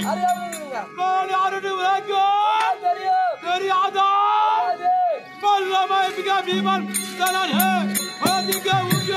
நான் யாருன்னு உனக்கு தெரியாதா? பல்லமைக்க பீமன் தனே அதிக உங்க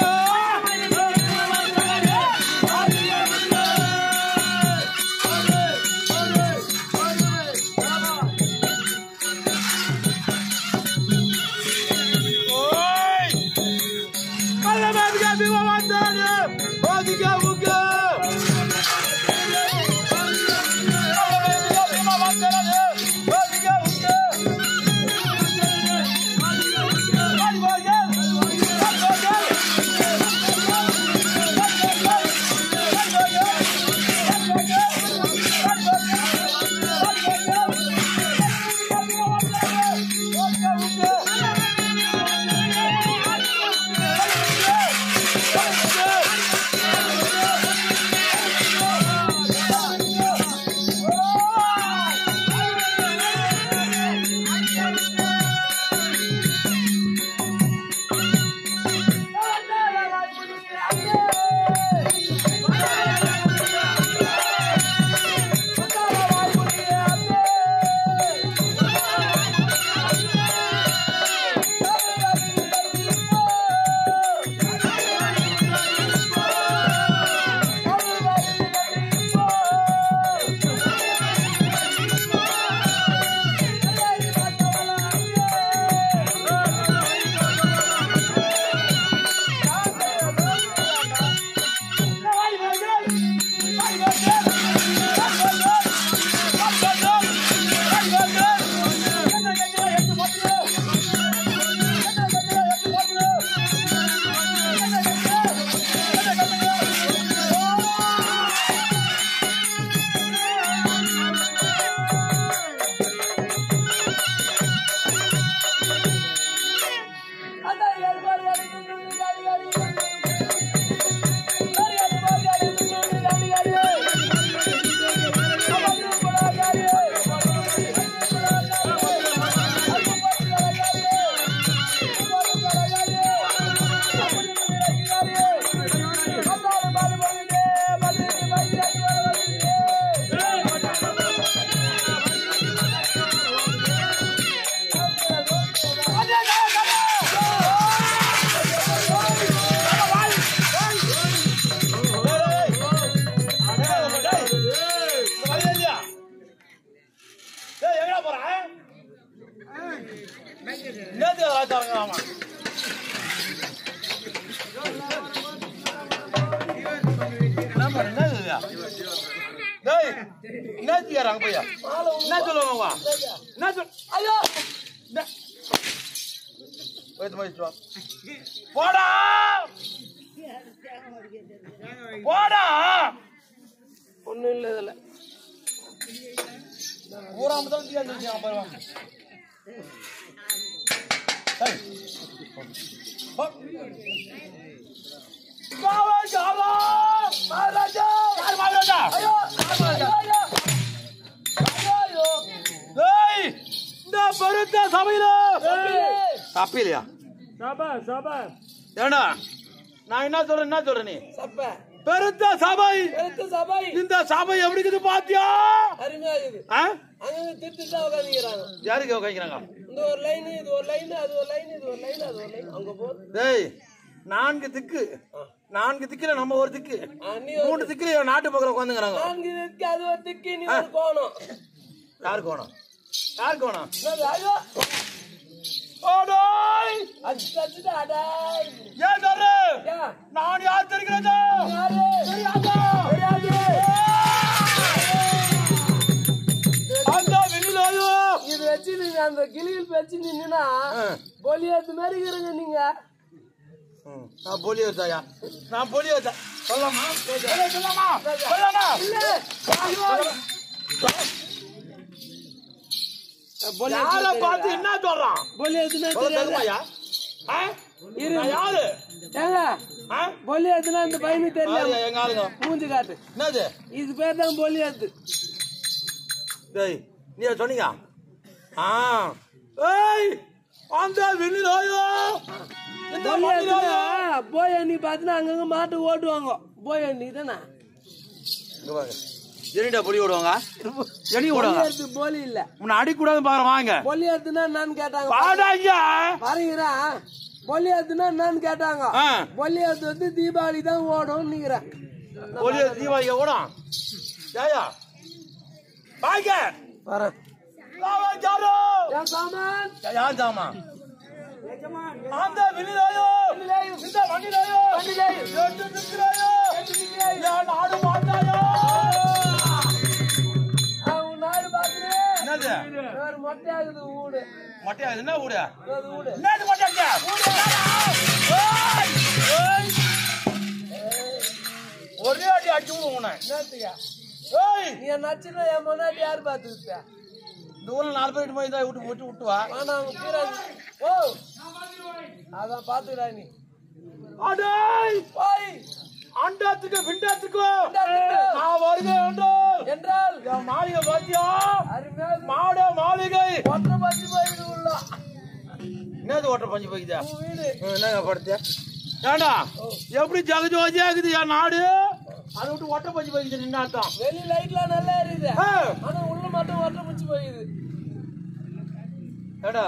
நான் என்ன சொல்றேன் நீ பெருத்த சபை இந்த சபை எப்படி இருக்குது பாத்தியா? அருமையா இருக்குது. அங்க திட்டு உட்காந்துக்கிறாங்க. யாருக்கு உட்காந்துக்கிறாங்க? இந்த ஒரு லைன் இது ஒரு லைன் அது ஒரு லைன் இது ஒரு லைன் அது ஒரு லைன் அங்க போ. டேய் நான்கு திக்குல நம்ம ஒரு திக்கு, மூணு திக்குல நாட்டு பக்கம் உட்காந்துக்கிறாங்க. நான்கு திக்கு அது ஒரு திக்கு நீ ஒரு கோணம். யார் கோணம்? யார் கோணம்? ஐயோ ஓடோய் அச்சச்சடா டேய் ஏன் தரே நான் யார் தெரிகிறதா? யாரு தெரியாதா? தெரியாது. அந்த வெளியிலோ இது வெச்சு நீங்க அந்த கிளியில் வெச்சு நின்னா போலியது மாதிரி இருங்க நீங்க. நான் போலியோதாயா? நான் போலியோதா சொல்லமா? சொல்லமா? யார பார்த்து என்ன சொல்றான்? போலியதுன்னா தெரியாதா? யாரு போலியதுன்னா இந்த பையனுக்கு தெரியல. எங்க ஆளுங்க மூஞ்சி காட்டு. என்னது இது பேர் தான் போலியது. டேய் நீ சொன்னீங்க? ஏய் அந்த வெளியிலோ போய் நீ பாத்தீங்கன்னா அங்கங்க மாட்டு ஓட்டுவாங்க. போய் நீ தானே என்னடா பொலி விடுவாங்க எடி விடுவாங்க போலி இல்ல உன்னை அடிக்கூடாதுன்னு பாக்குறேன் வாங்க பொலி எடுத்துனா என்னன்னு கேட்டாங்க பாடாங்க பாருங்கடா பொலி எடுத்துனா என்னன்னு கேட்டாங்க பொலி எடுத்து வந்து தீபாவளி தான் ஓடும் நீங்கிறேன் பொலி தீபாவளி ஓடும் ஜாயா பாய்க்க வரேன் யாரோ சாமான் யார் ஜாமா அந்த வினிதாயோ இந்த வண்டிதாயோ எட்டு நிற்கிறாயோ நான் ஆடு மாட்டாயோ நாடு பாக்குறேன் என்னது மொட்டையாகுது ஊடு மொட்டையா என்ன ஊடு ஊடு என்னது மொட்டையா ஒரே அடி அடிச்சு உன என்னத்துக்கா ஏய் நீ நச்சுனா என் முன்னாடி யாரு பாத்துக்கிட்ட இந்த ஊர்ல 4 பேர் போய் தான் விட்டு வா ஆனா அவங்க கீராது ஓ அதான் பாத்துக்கிறா நீ அடேய் போய் அண்டாத்துக்கு பிண்டாத்துக்கு நான் வருகிறேன் என்றால் என் மாளிகை பாத்தியா அருமையாக மாட மாளிகை ஒற்றை பஞ்சு போயிடு உள்ள என்னது ஓட்ட பஞ்சு போய்க்குதா வீடு என்னங்க படுத்தியா ஏண்டா எப்படி ஜகஜோஜியா இருக்குது என் நாடு அதை விட்டு ஒட்ட பஞ்சு போய்க்குது நின்று அர்த்தம் வெளி லைட்லாம் நல்லா எரியுது ஆனா உள்ள மட்டும் ஒற்றை பஞ்சு போயிடுது ஏண்டா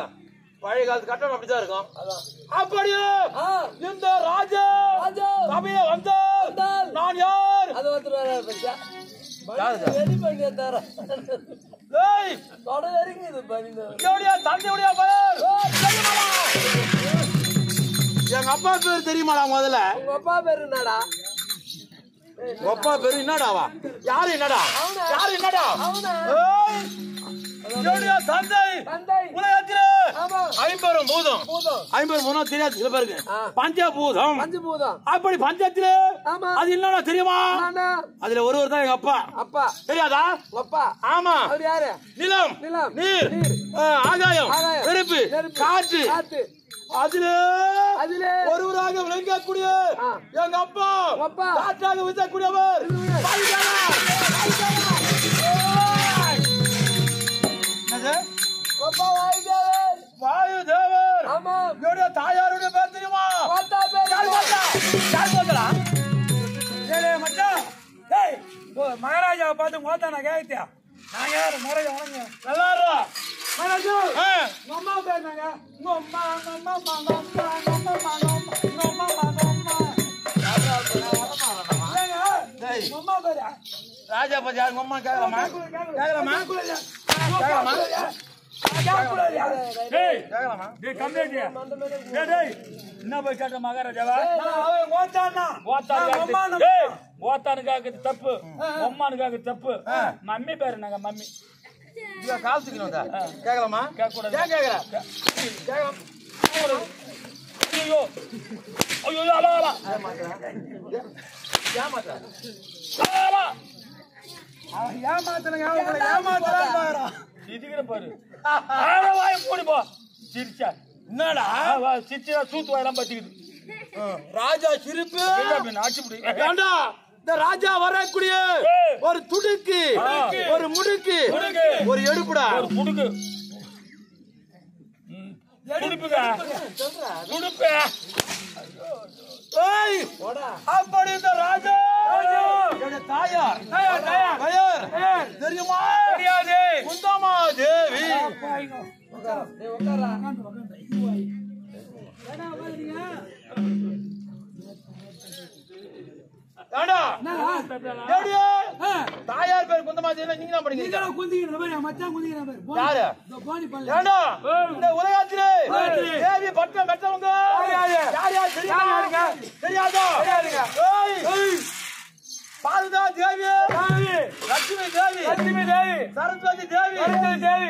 பழைய காலத்து கட்டணம் அப்படிதான் இருக்கும் அதான் அப்படியே இந்த ராஜா ராஜா சபையை வந்தால் நான் யார் அது ஒருத்தர் வராது பச்சா யாரு ரெடி பண்ணி தர ஏய் தொட வரைக்கும் இது பண்ணி எவடியா தந்தையுடைய பெயர் எங்க அப்பா பேர் தெரியுமாடா முதல்ல உங்க அப்பா பேரு என்னடா அப்பா பேரு என்னடாவா யாரு என்னடா யாரு என்னடா அவனா ஏய் எவடியா தந்தை தந்தை உலகத்திலே ஆமா ஐம்பெரும் பூதம் பூதம் ஐம்பெரும் பூதம் தெரியாது சில பேருக்கு பஞ்சபூதம் பஞ்சபூதம் அப்படி பஞ்சத்திலே ஆமா அது என்னடா தெரியுமா ஆனா அதுல ஒருவர் தான் எங்க அப்பா அப்பா தெரியாதா அப்பா ஆமா அவர் யாரு நிலம் நிலம் நீர் ஆகாயம் ஆகாயம், நெருப்பு காற்று காத்து அதிலே அதிலே ஒருவராக விளங்கக்கூடிய எங்க அப்பா அப்பா காற்றாக வீசக்கூடியவர் அப்பா வாயுதேவர் வாயு தேவர் ஆமா என்னுடைய தாயாருடைய பேர் தெரியுமா பார்த்தா பேர் மச்சான் மகாராஜாவை பார்த்து மோத்தானா கேட்டியா நான் யாரு மகாராஜா வணங்க நல்லா இருக்கா மகாராஜா உங்க அம்மா பேர் நாங்க உங்க அம்மா அம்மா பேரு ராஜா பத்தி யாரு உங்க அம்மா கேட்கலாமா கேட்கலாமா கேட்கலாமா என்ன போய் கேட்ட மகாராஜாவா ஓத்தானுக்காக தப்பு அம்மானுக்காக தப்பு மம்மி பேரு நாங்க மம்மி காசுக்கணும் கேட்கலாமா கேட்கக்கூடாது ஏன் கேட்கல கேட்கலாம் ஐயோ ஐயோ அலா அலா ஏமாத்தா இதுக்கிற பாரு வாய போடி போ சிரிச்சா என்னடா சிரிச்சா சூத்து வாயெல்லாம் பத்திக்குது ராஜா சிரிப்பு ஆட்சி முடி ஏண்டா இந்த ராஜா வரக்கூடிய ஒரு துடுக்கு ஒரு முடுக்கு ஒரு எடுப்புடா ஒரு புடுக்கு துடுப்புங்க துடுப்பு அப்படி இந்த ராஜா தாயார் தெரியுமா தெரியாது குந்தமா தேவி தாயார் பேர் குந்தமா தேவி நீங்க தான் படிக்கிறீங்க யாரு ஏண்டா இந்த உலகத்திலே தேவி பட்டம் பெற்றவங்க யார் யார் தெரியாதா பாரதா தேவி லட்சுமி தேவி சரஸ்வதி தேவி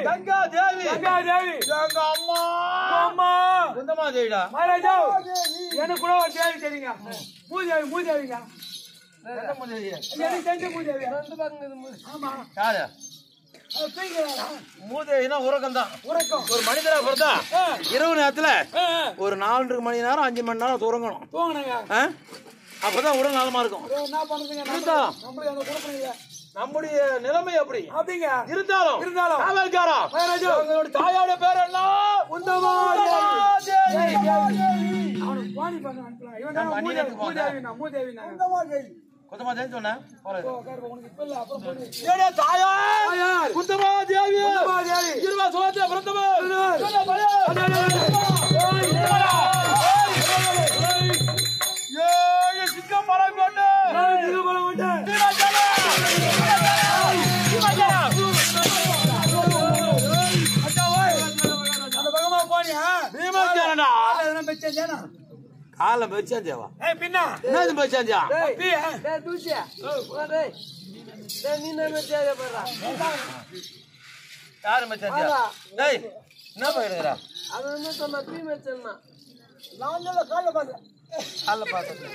கங்கா தேவி எங்க அம்மா குந்தமா தேவிடா எனக்கு கூட ஒரு தேவி தெரியுங்க மூதேவிங்க யாரு மூதேவினா உறக்கம் தான் ஒரு மனிதரா பிறந்தா இரவு நேரத்துல ஒரு 4 மணி நேரம் 5 மணி நேரம் உறங்கணும் அப்பதான் உடல் நலமா இருக்கும் நம்முடைய நிலைமை அப்படி இருந்தாலும் அவங்களோட தாயோட பேர் என்ன குத்தமா தேவி சொன்னேன் உனக்கு இப்ப இல்ல அப்புறம் போடு. ஏடா தாயார் தாயார். குத்தமா தேவி குத்தமா தேவி. இருவா சோத்திய பிரதம ஏழு சிங்கம் பலம் கொண்டு அந்த பக்கமா போனியா கால வச்சான் தேவா பின்ன என்ன வச்சான் தேவா யாரு மச்சான் தேவா டேய் என்ன பண்றடா அது என்ன சொன்னா பீ மச்சன்னா நான் நல்ல கால்ல பாக்குறேன் கால்ல பாக்குறேன்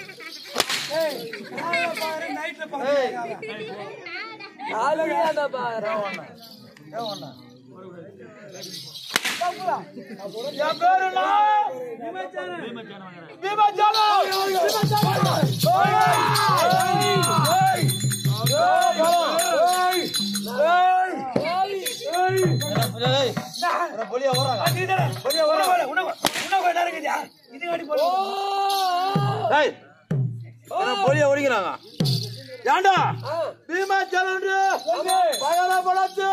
ஏய் கால்ல பாரு நைட்ல பாக்குறேன் காலையில பாக்குறேன் ஏவண்ணா பாக்குறா யா பேருனா பீமச்சான பொலியா ஓடுறாங்க பொலியா ஓடுறாங்க பொலியா ஓடிக்கிறாங்க ஏண்டா பீமாச்சலன் பயண படத்து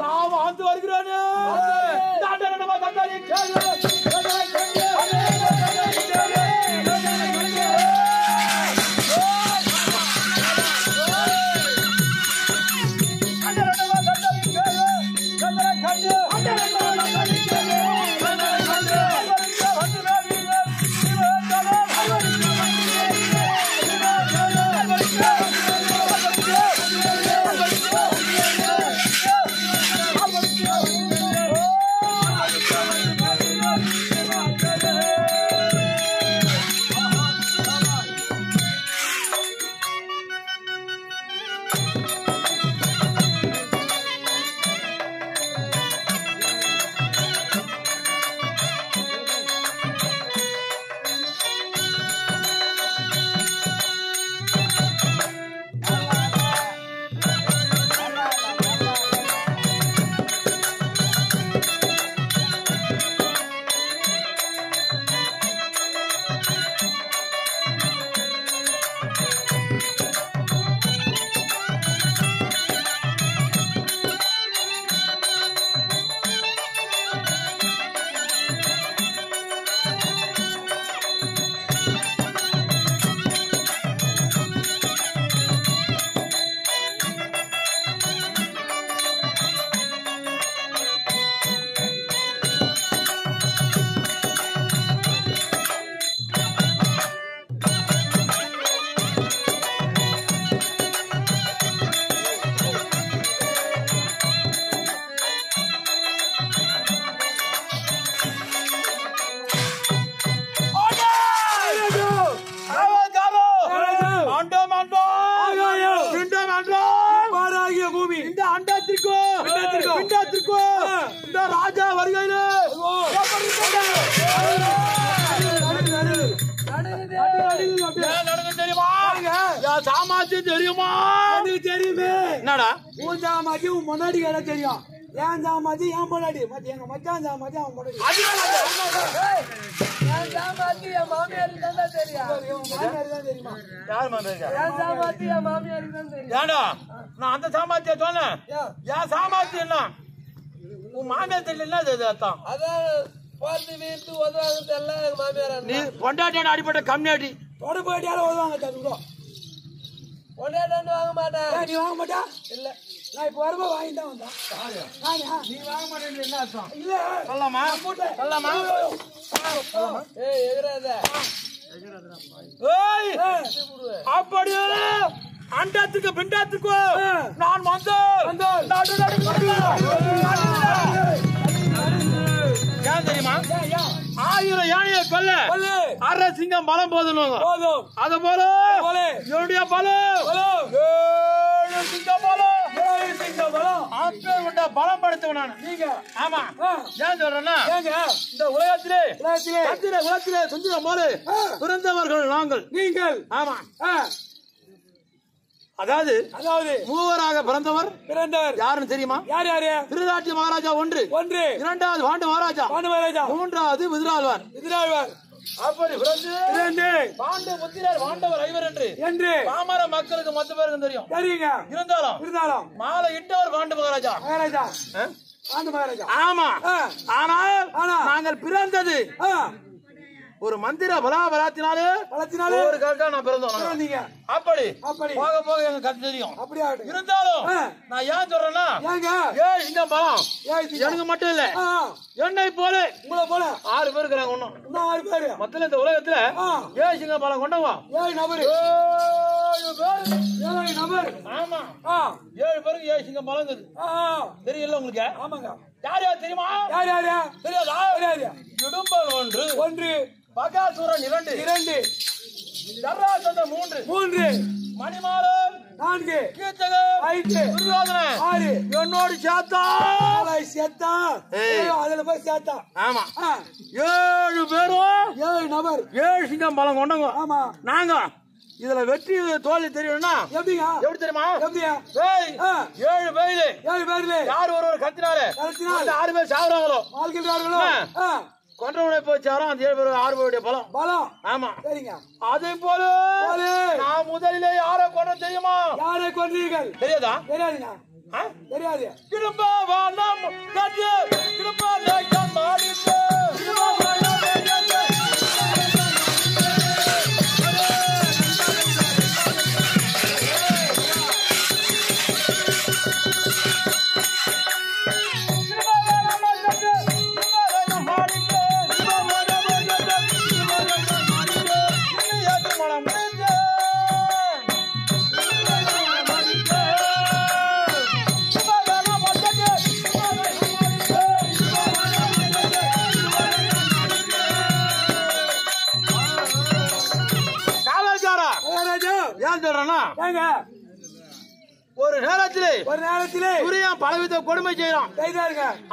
நான் வந்து வருகிறேன் ராஜா வருகையில தெரியுமா சாமாத்தி தெரியுமா தெரியுமே என்னடா உன் சாமாத்தி உன் முன்னாடி கடை தெரியும் ஏன் சாமாத்தி ஏன் முன்னாடி எங்க மச்சான் சாமாத்தி அவன் முன்னாடி என் சாமாத்தி என் மாமியாருக்கு தான் தெரியும் மாமியாருக்கு தான் தெரியுமா யார் மாமியார் என் சாமாத்தி என் மாமியாருக்கு தான் தெரியும் ஏண்டா நான் அந்த சாமாத்திய சொன்னேன் ஏன் சாமாத்தி என்ன உன் மாமியார் தெரியல அதான் அதான் பார்த்து வீட்டு உதவாங்க எல்லாம் எங்க மாமியார் நீ பொண்டாட்டியான அடிப்பட்ட கம்மியாட்டி தொட போயிட்டாலும் உதவாங்க தருவோம் பொண்டாட்டான்னு வாங்க மாட்டேன் நீ வாங்க மாட்டா இல்ல நான் இப்ப வரும்போது வாங்கி தான் வந்தேன் நீ வாங்க மாட்டேன்னு என்ன அர்த்தம் இல்ல சொல்லலாமா சொல்லலாமா ஏய் எதிராத ஏய் அப்படியே அண்டத்துக்கு பிண்டத்துக்கு நான் ஏன் தெரியுமா 1000 யானையை கொல்ல அரை சிங்கம் பலம் போதும் அத போல என்னுடைய பலம் 7 சிங்கம் பலம் பலம் படுத்தவன் நான் நீங்க ஆமா ஏன் சொல்றேன்னா இந்த உலகத்திலே சுந்தரம் போல பிறந்தவர்கள் நாங்கள் நீங்கள் ஆமா அதாவது மூவராக பிறந்தவர் யாருன்னு தெரியுமா யார் யாரு திருதாட்சி மகாராஜா ஒன்று இரண்டாவது பாண்டு மகாராஜா மூன்றாவது விதிராழ்வார் அப்படி பிறந்து பாண்ட புத்திரர் பாண்டவர் ஐவர் என்று பாமர மக்களுக்கு மொத்த பேருக்கு தெரியும். தெரியுங்க. இருந்தாலும் மாலை இட்டவர் பாண்டு மகாராஜா. ஆமா. ஆனால் நாங்கள் பிறந்தது ஒரு மந்திர பலாபலத்தினாலே ஒரு கல்கா நான் பிறந்தோம். அப்படி போக போக எங்க கத்து தெரியும். இருந்தாலும் நான் ஏன் சொல்றேன்னா இந்த பலம் எனக்கு மட்டும் இல்ல, என்னை போல உங்களை போல 6 பேர் இருக்கிறாங்க. இன்னும் 6 பேர் மொத்தம் இந்த உலகத்துல சிங்க பலம் கொண்டவா 7 நபர். ஆமா 7 பேருக்கு சிங்க பலம் தெரியல உங்களுக்கு? ஆமாங்க. யார் யார் தெரியுமா? தெரியாதா? இடும்பன் 1, பகாசுரன் 2, தர்ராசந்தன் 3, மணிமாறன் 4, கீச்சகன் 5, துரியோதனன் 6. என்னோடு சேர்த்தா அதுல போய் சேர்த்தா. ஆமா 7 பேரும் 7 நபர் 7 சிங்கம் பலம் கொண்டவங்க. ஆமா. நாங்க இதுல வெற்றி தோல்வி தெரியும்னா எப்படி தெரியுமா? 7 பேர்ல யார் ஒருவர் கத்தினாரு 6 பேர் சாகுறாங்களோ கொன்றவனை போய் சேரும். அந்த 7 பேர் 6 பேருடைய பலம். ஆமா. அதே போல நான் முதலிலே யாரை கொண்ட தெரியுமா? யாரை கொன்றீர்கள் தெரியாதா? தெரியாதுங்க. தெரியாது. திரும்ப வானம் கட்டி திரும்ப லேக்கம் மாடிட்டு ஒரு நேரத்திலே சூரியன் பலவித கொடுமை செய்யலாம்.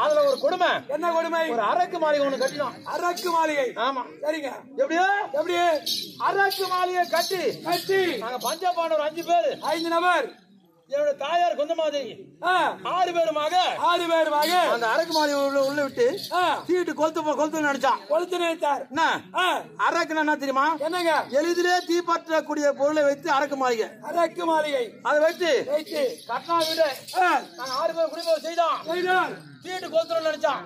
அதுல ஒரு கொடுமை என்ன கொடுமை? ஒரு அரக்கு மாளிகை ஒண்ணு கட்டினோம். அரக்கு மாளிகை. ஆமா. சரிங்க. எப்படி அரக்கு மாளிகை கட்டி நாங்க பஞ்சபாண்டவர் 5 பேர் 5 நபர் என்னோட தாயார் குந்தமாதேவி 6 பேருமாக அந்த அரக்கு மாளிகை உள்ள விட்டு தீட்டு கொளுத்து நினைச்சார். அரக்கு என்ன தெரியுமா? என்னங்க? எளிதிலே தீப்பற்றக்கூடிய பொருளை வைத்து அரக்கு மாளிகை அதை வைத்து கட்டணா வீடு நாங்க 6 பேர் குடிபோக செய்தோம். தீட்டு கொளுத்து நினைச்சார்.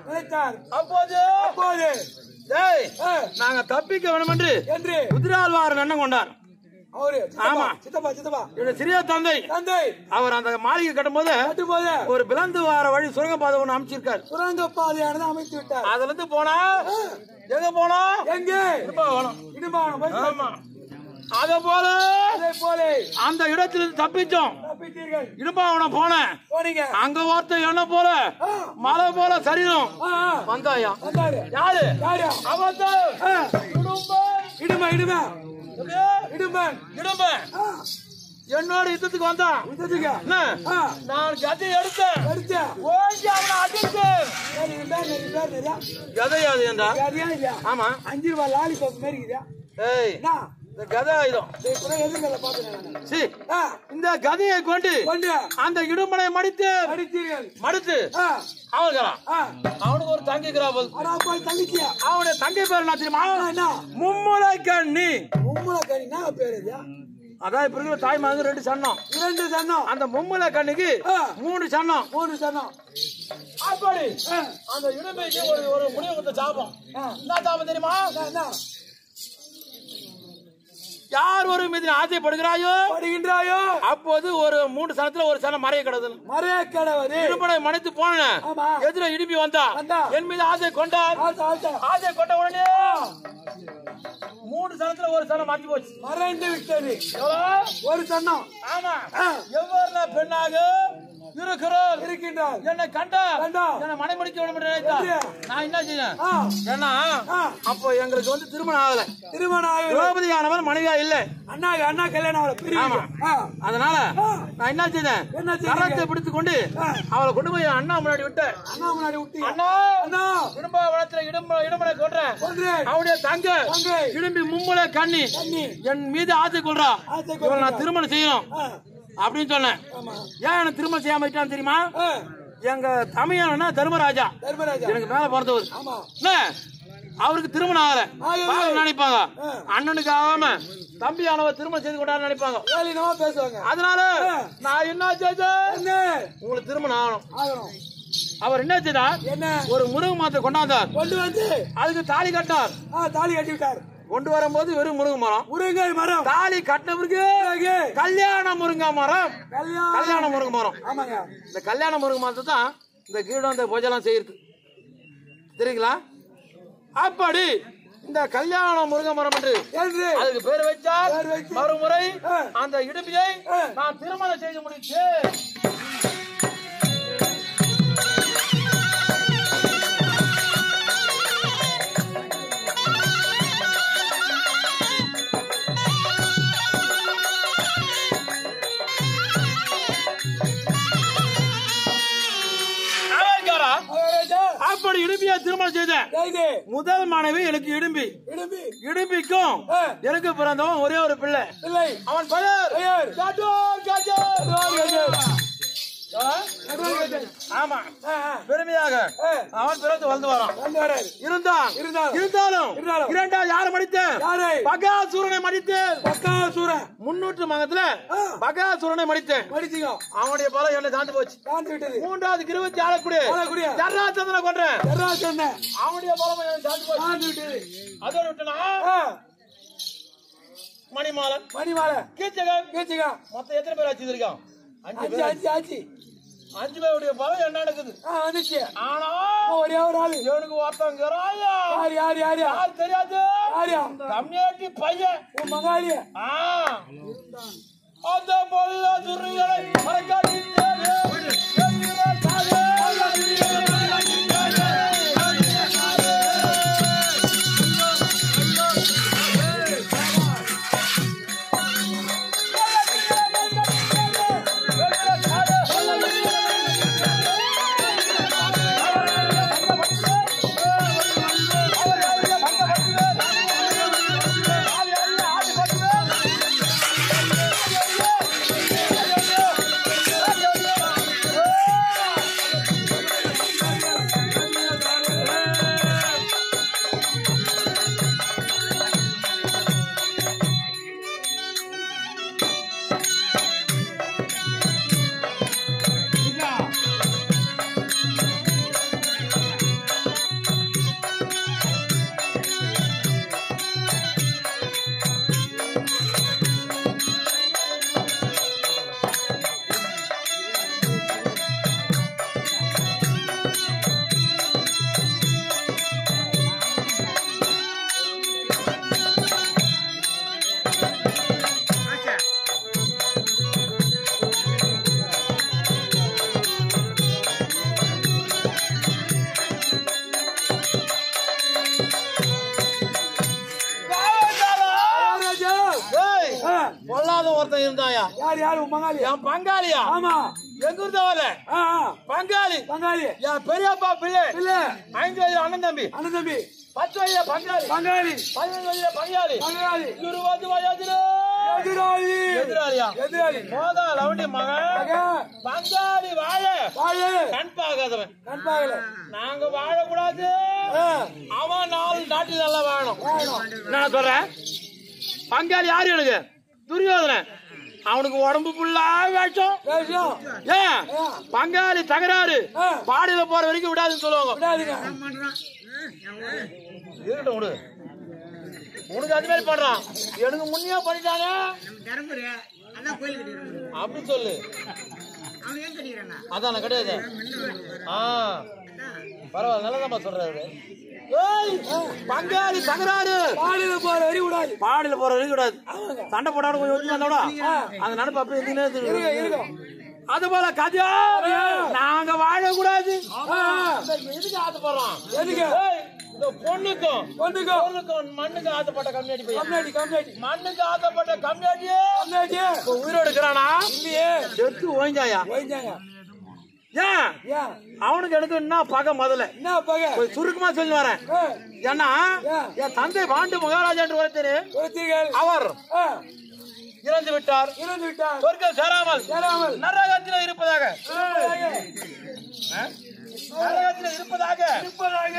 அப்போது நாங்க தப்பிக்க வேணும் என்று குதிரால்வார் எண்ணம் கொண்டார். ஆமா சித்தப்பா சிறிய தந்தை அவர் அந்த மாளிகை கட்டும் போது ஒரு பிளந்து வார வழி சுரங்க பாதை ஒண்ணு அமைச்சிருக்காரு. சுரங்க பாதையானது அமைத்து விட்டார். அதுல இருந்து போனா எங்க போனா இடும்பாவனம். அதே போல அந்த இடத்திலிருந்து தப்பிச்சோம். இடும்பாவனம் போனீங்க. அங்க ஒருத்த என்ன போல மலை போல சரீரம் வந்தாயா? யாரு? என்னோட யுத்தத்துக்கு வந்தான். நான் கதை எடுத்தேன். ஆமா 5 ரூபாய் லாலிபாப் இந்த கதை ஆயுதம். இந்த கதையை கொண்டு அந்த இடுமனை மடித்து அவனுக்கு ஒரு தங்கிக்கிறா. அவனுடைய தங்கை பேர் என்ன தெரியுமா? மும்முலை கண்ணி. பேரு அதான் இப்ப இருக்கிற தாய் மகன் 2 சன்னம். அந்த மும்முலை கண்ணிக்கு 3 சன்னம். அப்படி அந்த இடுமைக்கு ஒரு முடிவு கொடுத்த சாபம். என்ன சாபம் தெரியுமா? யார் ஒரு மீது ஆசைப்படுகிறாயோ அப்போது ஒரு 3 சனத்துல ஒரு சனம் மறைய கிடவது இடுப்படை மனைத்து போன எதிர இடுப்பி வந்தா என் மீது ஆசை கொண்டார். ஆசை கொண்ட உடனே 3 சனத்துல ஒரு சனம் மாற்றி போச்சு. மறைந்து விட்டது ஒரு சன்னம். ஆமா எவ்வளவு பெண்ணாக இருக்கின்றார் என்னை கண்டா என்னை மனைமடிக்க விட முடியாது. நான் என்ன செய்யேன்? ஏன்னா அப்போ எங்களுக்கு வந்து திருமணம் ஆகல. திரௌபதியானவர் மனைவியா இல்ல. அண்ணா கல்யாணம் ஆகல. அதனால நான் என்ன செய்தேன்? கரத்தை பிடித்துக் கொண்டு அவளை கொண்டு போய் அண்ணா முன்னாடி விட்டேன். அண்ணா இடும்பாவனத்துல இடுமனை கொன்றேன். அவனுடைய தங்க இடும்பி மும்முலை கண்ணி என் மீது ஆசை கொள்றா. இவளை நான் திருமணம் செய்யணும் அப்படின்னு சொன்னேன். ஏன் எனக்கு திருமணம் செய்யாம இருக்கான்னு தெரியுமா? எங்க தமிழனா தர்மராஜா எனக்கு மேல பிறந்தவர். அவருக்கு திருமணம் ஆகல நினைப்பாங்க. அண்ணனுக்கு ஆகாம தம்பி ஆனவர் திருமணம் செய்து கொண்டாரு நினைப்பாங்க. பேசுவாங்க. அதனால நான் என்ன செய்தேன், உங்களுக்கு திருமணம் ஆகணும். அவர் என்ன செய்தார், ஒரு முருகை மரத்தை கொண்டாந்தார். கொண்டு வந்து அதுக்கு தாலி கட்டார். தாலி கட்டி விட்டார். கொண்டு வரும்போது வெறும் முருங்கை மரம் தாலி கட்டினவருக்கு கல்யாண முருங்கை மரம். கல்யாண முருங்கை மரம். ஆமாங்க. இந்த கல்யாண முருங்கை மரத்தை தான் இந்த கீழம் இந்த பூஜைலாம் செய்யுது தெரியுங்களா? அப்படி இந்த கல்யாண முருங்கை மரம் என்று அதுக்கு பேர் வச்சால் மறுமுறை அந்த இடுப்பியை நான் திருமணம் செய்து முடிச்சு. அப்படி இடும்பியா திருமணம் செய்தேன். முதல் மனைவி எனக்கு இடும்பிக்கும் எனக்கு பிறந்தவன் ஒரே ஒரு பிள்ளை. அவன் பெயர் ஆமா பெருமையாக அவன் பிறந்து வளர்ந்து வரான். இருந்தாலும் இரண்டாவது யாரை மடித்தேன், பகாசூரனை மடித்தேன். 300 மகத்துல பகாசூரனை மடித்தேன். அவனுடைய பலம் என்ன தாண்டு போச்சு. மூன்றாவது 20 ஆளக்கூடிய ஜராசந்தனை கொன்றேன். அவனுடைய பலம் தாண்டு போச்சு. அதோட விட்டனா மணிமாலன் கீச்சகன் மொத்தம் எத்தனை பேர் ஆச்சு இருக்கான்? 5 பேருடைய பலம் என்ன நடக்குது. ஆனா ஒரே ஒரு ஆளு இவனுக்கு ஒருத்தங்க யார் தெரியாது. கம்யூனிட்டி பையன் மகாலிய அந்த பொருள துருகளை மறக்காட்டி பங்காளியா? ஆமா. எங்க இருந்தவர பங்காளி என் பெரியப்பா பிள்ளை 5 வயது அண்ணன் தம்பி 10 வயது பங்காளி 15 வயது பங்காளி 20 வயது எதிராளி மோதா லவண்டி மகன் பங்காளி வாழ கண் பார்க்காதவன். நாங்க வாழக்கூடாது, அவன் 4 நாட்டில் நல்லா வாழணும். நான் சொல்றேன் பங்காளி யாரு எனக்கு துரியோதனன். அவனுக்கு உடம்பு ஃபுல்லா வேஷம். ஏன் பங்காளி தகராறு பாடியில போற வரைக்கும் விடாதுன்னு சொல்லுவாங்க. இருக்கட்டும் விடு, உனக்கு அது மாதிரி பண்றான். எனக்கு முன்னையா பண்ணிட்டாங்க அப்படி சொல்லு. அதான் கிடையாது. பரவாயில்ல, நல்லதாப்பா சொல்றாரு. பங்காளி தகராறு பாடியில போற வரைக்கும் விடாது. சண்டை போடாத கொஞ்சம் அந்த நடப்பு அப்படி இருக்கும். அது போல கதையா நாங்க வாழக்கூடாது. எதுக்கு ஆசைப்படுறோம்? பொண்ணுக்கும் மண்ணுக்கு ஆசைப்பட்ட கம்யூனிட்டி மண்ணுக்கு ஆசைப்பட்ட கம்யூனிட்டியே உயிரோடு இருக்கிறானா இல்லையே, செத்து ஓய்ஞ்சாயா. ஏன் அவனுக்கு எனக்கு என்ன பகை? முதல்ல சுருக்கமா சொல்லி வரேன். ஏன்னா என் தந்தை பாண்டு மகாராஜா என்று ஒருத்தர் அவர் இறந்து விட்டார். சொர்க்கம் சேராமல் நரகத்தில் இருப்பதாக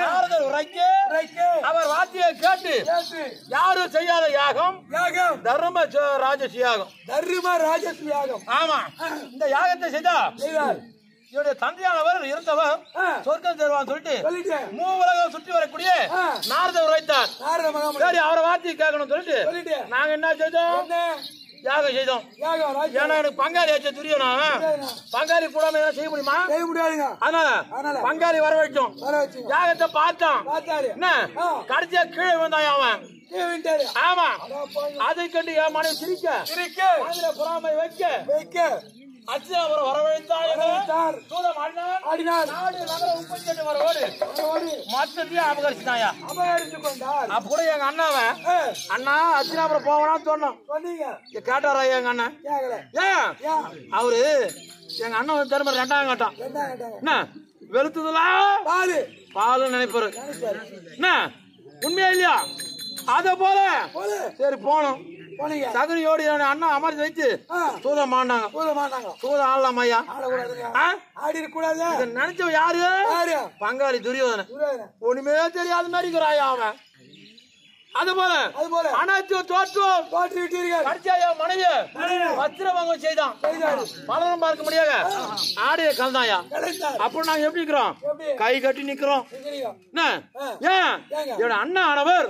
நாரதர் உரைக்க அவர் வார்த்தையை கேட்டு யாரும் செய்யாத யாகம் தர்ம ராஜஸ் யாகம். ஆமா, இந்த யாகத்தை செய்தா இவருடைய தந்தையானவர் இருந்தவர் சொர்க்கம் தருவான்னு சொல்லிட்டு மூவுலகம் சுற்றி வரக்கூடிய நாரதர் உரைத்தார். சரி, அவரை வார்த்தையை கேட்கணும் சொல்லிட்டு நாங்க என்ன செய்தோம்? யாகம் செய்தோம். ஏன்னா எனக்கு பங்காளி ஆச்சு துரியணும். பங்காளி கூடாம என்ன செய்ய முடியுமா? செய்ய முடியாதுங்க. அதனால பங்காளி வர வச்சோம். யாகத்தை பார்த்தோம். என்ன கடைசியா கீழே வந்தான் அவன். ஆமா, அதை கண்டு என் மனைவி சிரிக்க புறாமை வைக்க அர்ச்சனாபுரம் வரவழைத்தார். சூதம் ஆடினார். நாடு நகர 38 வரவோடு மொத்தத்தையும் அபகரிச்சுட்டாயா. அப்போ எங்க அண்ணாவை அண்ணா அர்ச்சனாபுரம் போவனான்னு சொன்னோம். கேட்டாரா எங்க அண்ணன்? ஏன் அவரு எங்க அண்ணன் திரும்ப 2ஆம் கட்டம் என்ன வெளுத்ததுல பாலு நினைப்பாரு. என்ன உண்மையா இல்லையா? அத போல சரி போனோம். சகரியோடு அண்ணா அமர்ந்து வைத்து சூதம் மாண்டாங்க. சூதம் ஆடலாம் ஐயா. நினைச்சவ யாரு? பங்காளி துரியோதன. ஒண்ணுமே தெரியாத மாதிரி அவன். அது போல அனைத்து மனைவி வஸ்திரவாங்க செய்தான். பலரும் பார்க்க முடியாது. ஆடைய கலந்தாயா. அப்படி நாங்க எப்படி இருக்கிறோம்? கை கட்டி நிக்கிறோம். ஏன் அண்ணா ஆனவர்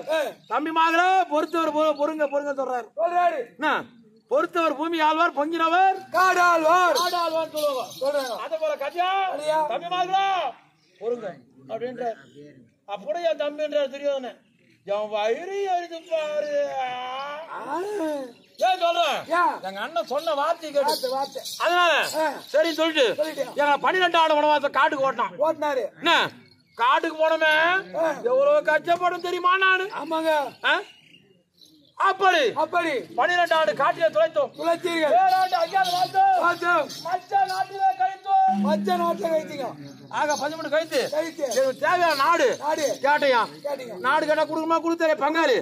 தம்பி மகளா பொறுத்தவர் பொறுங்க சொல்றாரு. பொறுத்தவர் பூமி ஆழ்வார் பொங்கினவர் காடாழ்வார் சொல்றாங்க. அது போல கட்டியா தம்பி மகளா பொறுங்க அப்படின்ற. அப்படியே தம்பின்ற தெரியாதுன்னு வயிறு எழுது பாரு. சொல்றேன் எங்க அண்ணன் சொன்ன வார்த்தை கேட்டு அதனால சரி சொல்லிட்டு எங்க 12 ஆண்டு வனவாச காட்டுக்கு ஓட்டினாரு. என்ன காட்டுக்கு போனோமே எவ்வளவு கஷ்டப்படும் தெரியுமா? நானு ஆமாங்க. அப்படி 12 ஆண்டு காட்டில துளைத்தோம். மச்ச நாட்டில கழித்தீங்க. ஆக 13 கழித்து தேவையான நாடு கேட்டையா. நாடு கேட்டா கொடுக்குமா? கொடுத்தாரு பங்காளி.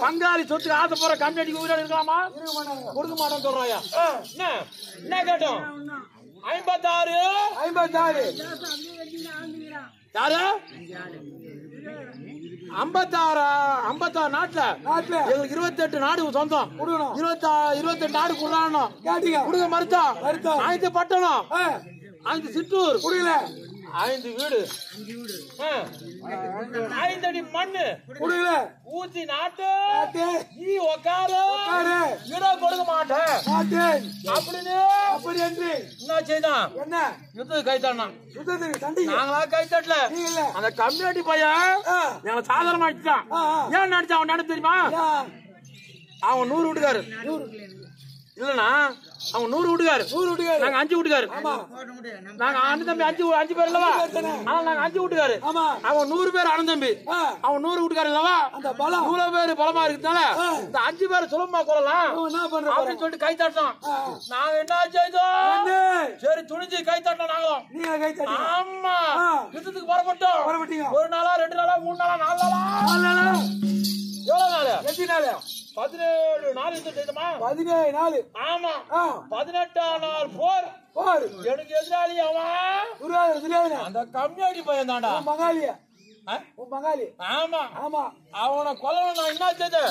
பங்காளி சொத்துக்கு ஆசைப்படுற கம்யூனிட்டி உயிரோடு இருக்கலாமா? கொடுக்க மாட்டேன்னு சொல்றாயா. என்ன கேட்டோம்? 56 யாரு 56 நாட்டுல எங்களுக்கு 28 நாடு சொந்தம். 28 நாடு கொடுக்க மறுத்தோம். 5 பட்டணம் 5 சிற்றூர் குடியில 5 வீடு 5 அடி மண்ணு குடியில ஊத்தி நாட்டு நீ உக்காரு இடம் கொடுக்க மாட்டேன் அப்படின்னு என்ன செய்தான்? என்ன யுத்தத்துக்கு கைத்தானா? நாங்களா கைத்தட்டல. அந்த கம்யூனிட்டி பையன் எங்களை சாதாரணமா அடிச்சான். ஏன் நடிச்சான்? அவன் நடிச்சு தெரியுமா? அவன் 100 வீட்டுக்காரு இல்லனா அவன் 100 வீட்டுக்காரு. நாங்க 5 வீட்டுக்காரு. நாங்க அண்ணன் தம்பி 5 பேர் இல்லவா? ஆனா நாங்க 5 வீட்டுக்காரு. அவன் 100 பேர் அண்ணன் தம்பி. அவன் 100 வீட்டுக்காரு இல்லவா? 100 பேர் பலமா இருக்கிறதுனால இந்த 5 பேர் சுலபமா கொள்ளலாம் அப்படின்னு சொல்லிட்டு கை தட்டோம். நாங்க என்ன செய்தோம்? சரி துணிஞ்சு கை தட்டோம். நாங்களும் ஆமா யுத்தத்துக்கு புறப்பட்டோம். 1 நாளா 2 நாளா 3 நாளா 4 நாளா எவ்வளவு நாள்? 8 நாள் 17 நாள் யுத்தம் செய்தோமா? 17 நாள். ஆமா 18ஆம் நாள் போர். எனக்கு எதிராளி அவன் அந்த கம்யூனிட்டி பையன் தான்டா. பங்காளி. ஆமா அவனை கொல்லணும். நான் என்ன செய்தேன்?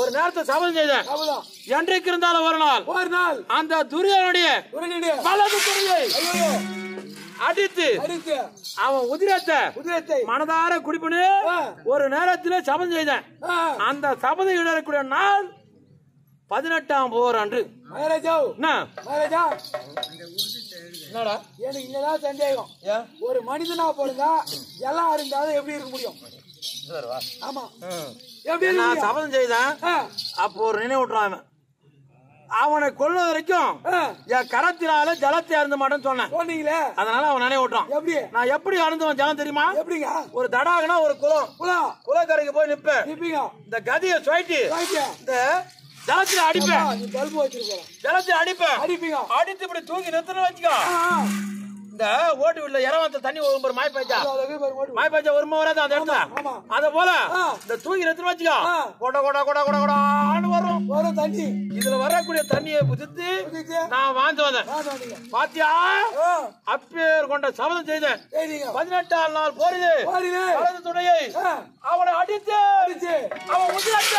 ஒரு நேரத்தை சபதம் செய்தேன். என்றைக்கு இருந்தாலும் ஒரு நாள் அந்த துரியனுடைய வலது துறையை அடித்து அவன் உதிரத்தை மனதார குடிப்பனு ஒரு நேரத்தில் சபதம் செய்தேன். அந்த சபதம் இடக்கூடிய நாள் 18ஆம் போர் அன்று. என்னடா எனக்கு இன்னதான் சந்தேகம். ஒரு மனிதனா போடுங்க எல்லாம் இருந்தாலும் எப்படி இருக்க முடியும்? ஆமா எப்படி நான் சபதம் செய்தேன். அப்போ ஒரு நினைவுட்டுறான். அவனை கொல்ல வரைக்கும் என் கரத்தினால ஜலத்தை அருந்த மாட்டேன்னு சொன்னீங்களே. அதனால அவன் நினைவு விட்டான். நான் எப்படி அருந்துவன் ஜலம் தெரியுமா? எப்படிங்க? ஒரு தடாகனா ஒரு குளக்கரைக்கு போய் நிப்பீங்க. இந்த கதியை சுழட்டி இந்த ஜலத்துல அடிப்பேன். ஜலத்துல அடிப்பேன். அடித்து இப்படி தூக்கி நிறுத்தணும் வச்சுக்கோ. இந்த இந்த ஓட்டு வீட்டுல இறவத்த தண்ணி ஒரு மாய் பாய்ச்சா ஒரு வராது அந்த இடத்துல அத போல இந்த தூக்கி எடுத்து வச்சுக்கோ கொட கொட கொட கொட கொடான்னு வரும் தண்ணி. இதுல வரக்கூடிய தண்ணியை புதித்து நான் வாழ்ந்து வந்தேன். பாத்தியா அப்பேர் கொண்ட சபதம் செய்தேன். 18ஆம் நாள் போரிது வலது துணையை அவனை அடித்து அவன் குடித்த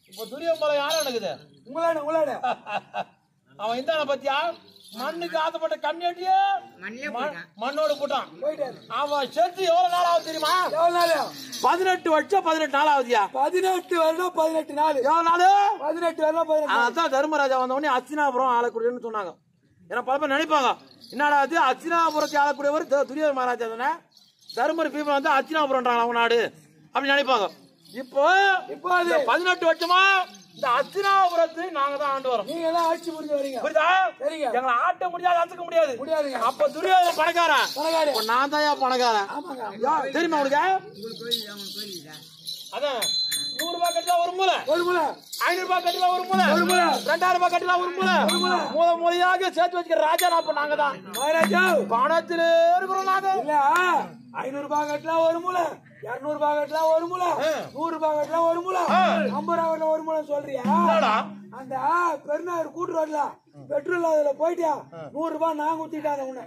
இப்ப துரியம்பலம் யாரும் நடக்குது உங்களோட அவன் இந்த பத்தியா மண்ணுக்கு ஆசைப்பட்ட கண்ணாட்டிய மண்ணோடு போட்டான். அவன் செத்து எவ்வளவு நாள் ஆகுது தெரியுமா? 18 வருஷம் 18 நாள் ஆகுதியா? 18 வருடம் 18 நாள். எவ்வளவு நாள்? 18 வருடம் 18 நாள். அதான் தர்மராஜா வந்த உடனே அஸ்தினாபுரம் ஆளக்கூடியன்னு சொன்னாங்க. ஏன்னா பல பேர் நினைப்பாங்க என்னடா அது அஸ்தினாபுரத்தை ஆளக்கூடியவர் துரியோதன மகாராஜா தானே, தர்மர் பீப்புள் வந்து அஸ்தினாபுரம்ன்றாங்க அவங்க நாடு அப்படின்னு நினைப்பாங்க. இப்போ 18 வருஷமா இந்த அஸ்தினாபுரத்தை நாங்க தான் ஆண்டு வரோம். நீங்க தான் ஆட்சி புரிஞ்சு வரீங்க. புரியுதா? எங்களை ஆட்ட முடியாது, அசைக்க முடியாது. அப்ப துரியோதன பணக்காரன், நான் தான் பணக்காரன். தெரியுமா உனக்கு? அதான் 100 ரூபாய் கட்டில ஒரு மூலை, 500 ரூபாய் கட்டில ஒரு மூலை, 2000 ரூபாய் கட்டில ஒரு மூலை, மூலையாக சேர்த்து வச்சுக்கிற ராஜா அப்ப நாங்க தான். மகாராஜா பணத்திலே இருக்கிறோம் நாங்க. இல்ல 500 ரூபாய் கட்டலாம் ஒரு மூலை, 200 ரூபாய் கட்டலாம் ஒரு மூலை, 100 ரூபாய் கட்டலாம் ஒரு மூலை, 50 ரூபாய் கட்டலாம் ஒரு மூலை சொல்றியா? அந்த பெருநாள் கூட்டு வரல பெட்ரோல் அதுல போயிட்டியா 100 ரூபாய் நான் குத்திட்டாங்க உன்னை.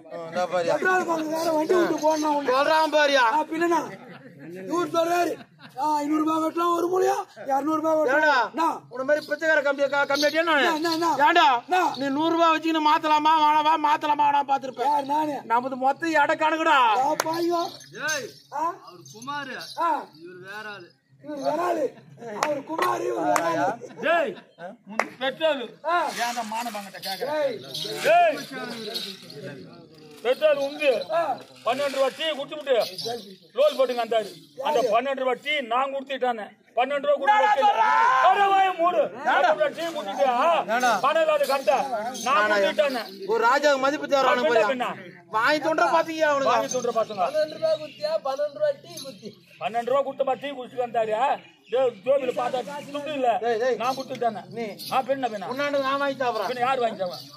பெட்ரோல் பங்கு வேற வண்டி விட்டு போடணும் சொல்றான் பாரியா. பின்னா இவர் சொல்றாரு 500 ரூபாய் கட்டலாம் ஒரு மூலையா, 200 ரூபாய் கட்டலாம். உன மாதிரி பிச்சைக்கார கம்மியாட்டியா ஏண்டா நீ 100 ரூபாய் வச்சுக்கின்னு மாத்தலாமா வேணாவா மாத்தலாமா வேணா பாத்துருப்பேன். நானு நமது மொத்தம் எடை கணக்குடா. குமாரு இவர் வராது, அவர் குமாரி பெட்ரோல் மானபாங்கிட்ட கேக்குறேன். பெட்ரோல் உண்டு 12 ரூபாய் டீ குடிச்சுட்டு லோல் போட்டுங்க. அந்த 12 ரூபாய் டீ நான் குடுத்துட்டானே 12 ரூபாய் டீ குடிச்சிட்டு பணம் கரெக்டா நான் குடுத்துட்டானே. ஒரு ராஜா மதிப்பு தேவை வாங்கி தோன்ற பாத்தீங்க அவனுக்கு வாங்கி தோன்ற பாத்துங்க. 12 ரூபாய் குத்தியா 12 ரூபாய் டீ குத்தி 12 ரூபாய் குடுத்தமா டீ குடிச்சுட்டு வந்தாரு. ஜோபில பார்த்தா துண்டு இல்ல நான் குடுத்துட்டானே. நீ பெண்ண பெண்ணா முன்னாடி நான் வாங்கி சாப்பிடுறேன். யார் வாங்கி சாப்பிடுறேன்?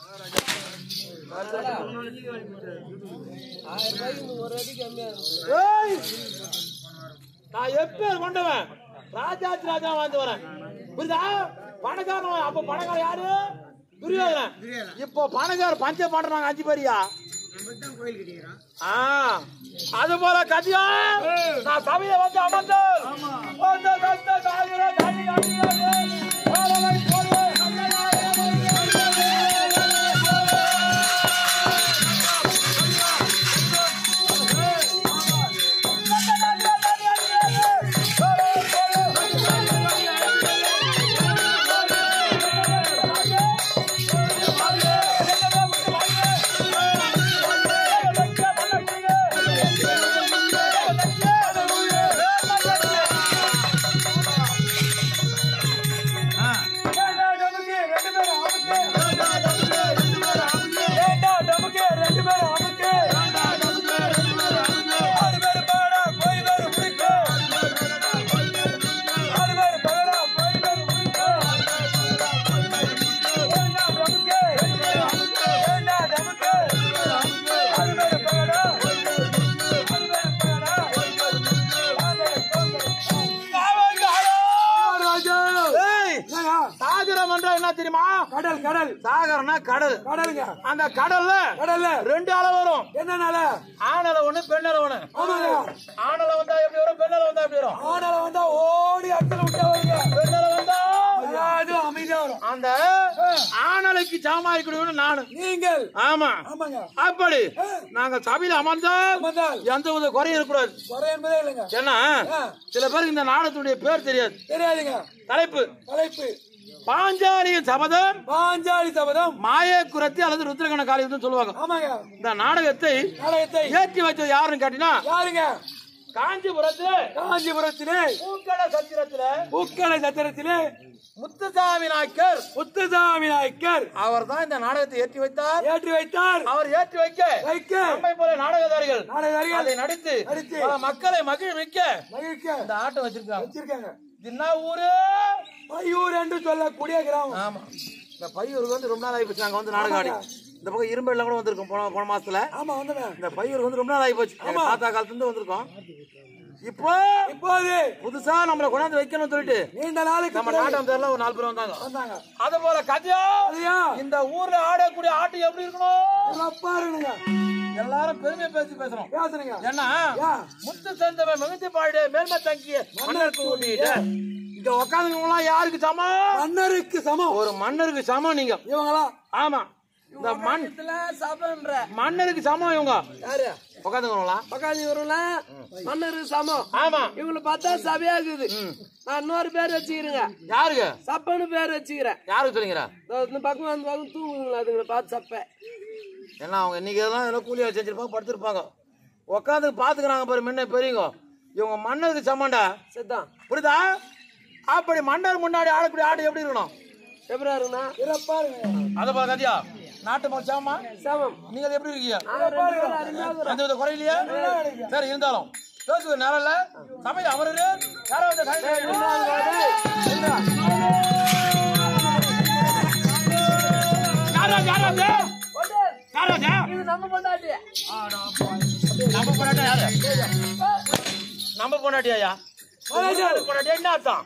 நான் எப்பேர் கொண்டவன் ராஜாச்சி ராஜா வாழ்ந்து வரேன். புரியுதா? பணக்காரன் அப்ப பணக்காரன் யாரு? துரியோதனன். இப்போ பணக்காரர் பஞ்ச பண்றாங்க 5 பேரியா. அது போல கதியா நான் சபையை வந்து அமர்ந்தேன். தெரியுமா? கடல் கடல் சாகரனா கடல் கடலுங்க. அந்த கடல்ல 2 அலை வரும். என்ன அலை? ஆணலை ஒண்ணு பெண்ணலை ஒண்ணு. ஆணலை வந்தா எப்படி வரும், பெண்ணலை வந்தா எப்படி வரும்? ஆணலை வந்தா ஓடி அட்டல விட்டா வருங்க, பெண்ணலை வந்தா அது அமைதியா வரும். அந்த ஆணலைக்கு சமமாய் கூடியவன் நானு நீங்கள். ஆமா ஆமாங்க. அப்படி நாங்க சபையில அமர்ந்தால் எந்த வித குறையும் இருக்கக்கூடாது. குறை என்பதே இல்லைங்க. ஏன்னா சில பேருக்கு இந்த நாடகத்துடைய பேர் தெரியாதுங்க. தலைப்பு பாஞ்சாலியின் சபதம், பாஞ்சாலி சபதம் மாய குரத்தி அல்லது ருத்ரகண காளியம்னு சொல்லுவாங்க. ஆமாங்க. இந்த நாடகத்தை ஏற்றி வச்சது யாருன்னு கேட்டீங்கன்னா யாருங்க? காஞ்சிபுரத்திலே பூக்கடை சத்திரத்திலே முத்துசாமி நாயக்கர் அவர் தான் இந்த நாடகத்தை ஏற்றி வைத்தார். அவர் ஏற்றி வைக்க நம்மை போல நாடகதாரிகள் அதை நடித்து மக்களை மகிழ்விக்க இந்த ஆட்டம் வச்சிருக்காங்க. என்ன ஊரு? பையூர் என்று சொல்லக்கூடிய கிராமம். ஆமா, இந்த பையூருக்கு வந்து ரொம்ப நாள் ஆகி போச்சு. நாங்க வந்து நாடகம் ஆடி இந்த பக்கம் இரும்பு எல்லாம் கூட வந்திருக்கும் போன மாசத்துல. ஆமா வந்துடுறேன். இந்த பயிர் வந்து ரொம்ப நாள் ஆகி போச்சு. தாத்தா காலத்துல இருந்து வந்திருக்கோம். இப்போது புதுசா நம்மள கொண்டாந்து வைக்கணும்னு சொல்லிட்டு நீண்ட நாளைக்கு நம்ம நாட்டம் தெரியல ஒரு 4 பேர் வந்தாங்க. அத போல கதையா இந்த ஊர்ல ஆடக்கூடிய ஆட்டு எப்படி இருக்கணும் பாருங்க. எல்லாரும் பெருமையை பேசுறோம் பேசுறீங்க. ஏன்னா முத்து சேர்ந்தவன் மிகுதி பாடு மேல்மை தங்கிய மன்னருக்கு ஊட்டிட்டு இங்க உட்காந்துங்களா யாருக்கு சமம்? மன்னருக்கு சமம். ஒரு மன்னருக்கு சமம் நீங்க இவங்களா? ஆமா. இந்த மன்னருக்கு சமம் இவங்க யாரு உட்காந்துங்களா? மன்னருக்கு சமம். ஆமா. இவங்களை பார்த்தா சபையா இருக்குது. நான் இன்னொரு பேர் வச்சுக்கிறேங்க. யாருக்கு? சப்பன்னு பேர் வச்சுக்கிறேன். யாருக்கு சொல்லுங்க? இந்த பக்கம் அந்த பக்கம் தூங்குங்களா அதுங்களை பார்த்து சப்ப. ஏன்னா அவங்க இன்னைக்கு எல்லாம் ஏதோ கூலியா செஞ்சிருப்பாங்க படுத்திருப்பாங்க. உட்காந்து பாத்துக்கிறாங்க பாரு முன்ன பெரியவங்க. இவங்க மன்னருக்கு சமண்டா சரிதான். புரியுதா? அப்படி மன்னர் முன்னாடி ஆடக்கூடிய ஆடு எப்படி இருக்கணும்? எப்படி இருக்குண்ணா? சிறப்பா இருக்கு. அத பாரு கதியா நாட்டு மச்சாமா சமம். நீங்க எப்படி இருக்கீங்க? எந்த வித குறையிலையா? சரி இருந்தாலும் பேசுவது நேரம் இல்ல. சமயம் அவரு யாரோ நம்ம பொண்டாட்டியா? என்ன அர்த்தம்?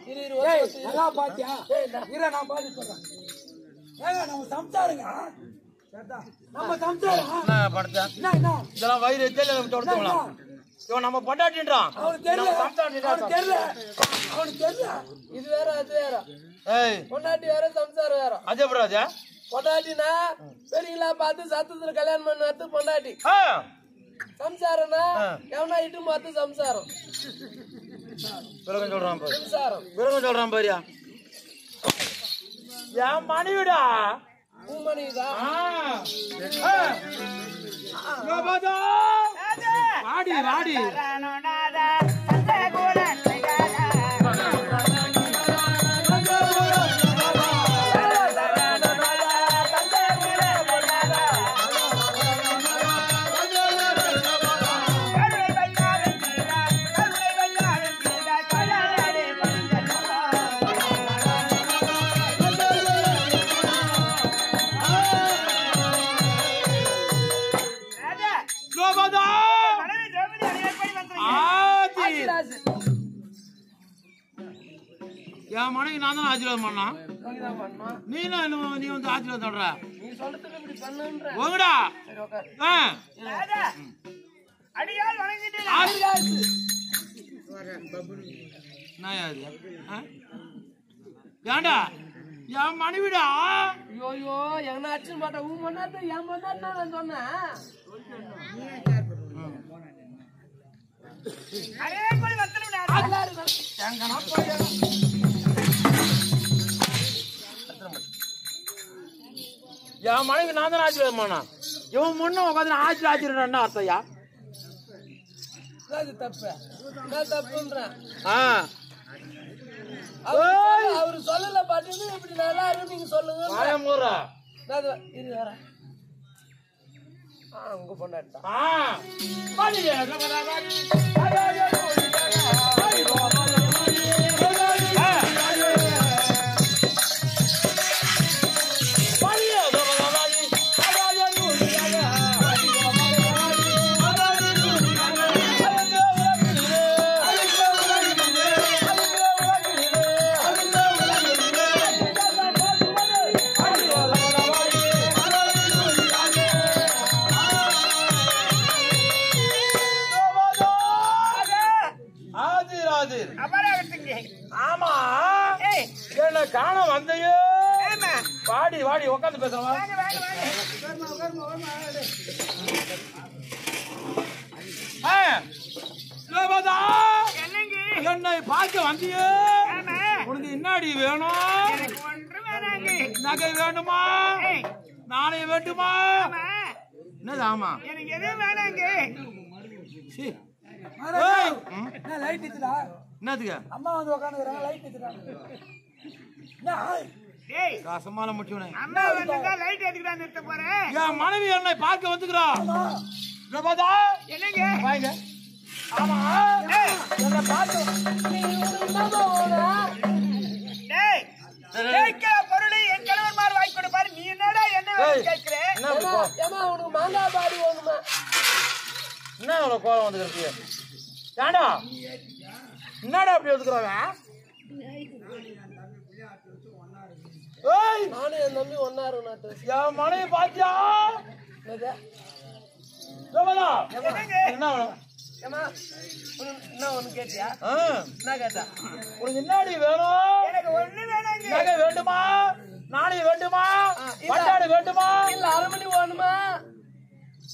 நல்லா பாத்தியா? நான் பாத்து சொல்றேன். நம்ம சம்சாருங்க. நம்ம சம்சாரம் படுத்தா இதெல்லாம் வயிறு தெரியல. இவன் நம்ம பொண்டாட்டின்றான். அவனுக்கு தெரியல. இது வேற அது வேற. பொண்டாட்டி வேற சம்சாரம் வேற. அஜயபுராஜா பொண்டாட்டினா பெரியங்களா பார்த்து சத்தத்துல கல்யாணம் பண்ண பொண்டாட்டி. சம்சாரம்னா எவனா இட்டு பார்த்து சம்சாரம். பிறகு சொல்றான் பாரு. சம்சாரம் பிறகு சொல்றான் பாரியா. என் மனைவிடா மணிதான். வாடி வாடி என் மனைவி நான் தானே ஆசீர்வாதம் பண்ணா. நீ வந்து ஆசீர்வாதம் சொல்ற உங்கடா ஏண்டா என் மனைவிடா. ஐயோ எங்க அச்சு மாட்டேன் உன் பண்ணாத என் பண்ணா நான் சொன்னேன். என் மனைவி நான் தானே ஆசீர்வாதம் பண்ணா. இவன் முன்ன உட்காந்து ஆசீர்வாதம் அர்த்தையா? தப்பு தப்புன்றேன். அவரு சொல்லல பாட்டு இப்படி நல்லா இருக்கு நீங்க சொல்லுங்க. இது வேற உங்க பொண்ணாட்டா. ஆமா என்ன காண வந்தையோ. வாடி வாடி உட்காந்து பேசலாம். என்னை பார்க்க வந்தியோ. உனக்கு என்னாடி வேணும்? நகை வேண்டுமா? நானே வேண்டுமா? என்னது? ஆமா எனக்கு எதுவும் வேணாங்க. என்னதுக்கு அம்மா வந்து உட்காந்துக்கிறாங்க லைட் வச்சுறாங்க. காசமால முடிச்சுனே அம்மா வந்துட்டா லைட் எடுத்துறான்னு நிறுத்த போறேன். என் மனைவி என்னை பார்க்க வந்துக்கிறா. ரபாதா என்னங்க வாங்க. ஆமா என்ன பார்க்க நீ என்னமா ஓடா. டேய் கேக்க பொருளை என் கணவன்மார் வாங்கி கொடு பாரு. நீ என்னடா என்ன கேக்குற? ஏமா உனக்கு மாங்காய் பாடி வேணுமா? என்ன அவ்வளவு கோலம் வந்துருக்கு? ஏண்டா என்னடா அப்படி ஒதுக்குறாங்க? ஏய் நானும் என் தம்பி ஒன்னா இருக்கணும். என் மனைவி பாத்தியா? என்ன வேணும்? என்ன ஒண்ணு கேட்டியா? என்ன கேட்டா? உனக்கு என்னடி வேணும்? எனக்கு ஒண்ணு வேணாங்க. நகை வேண்டுமா? நாணி வேண்டுமா? பட்டாடு வேண்டுமா? இல்ல அரமணி வேணுமா?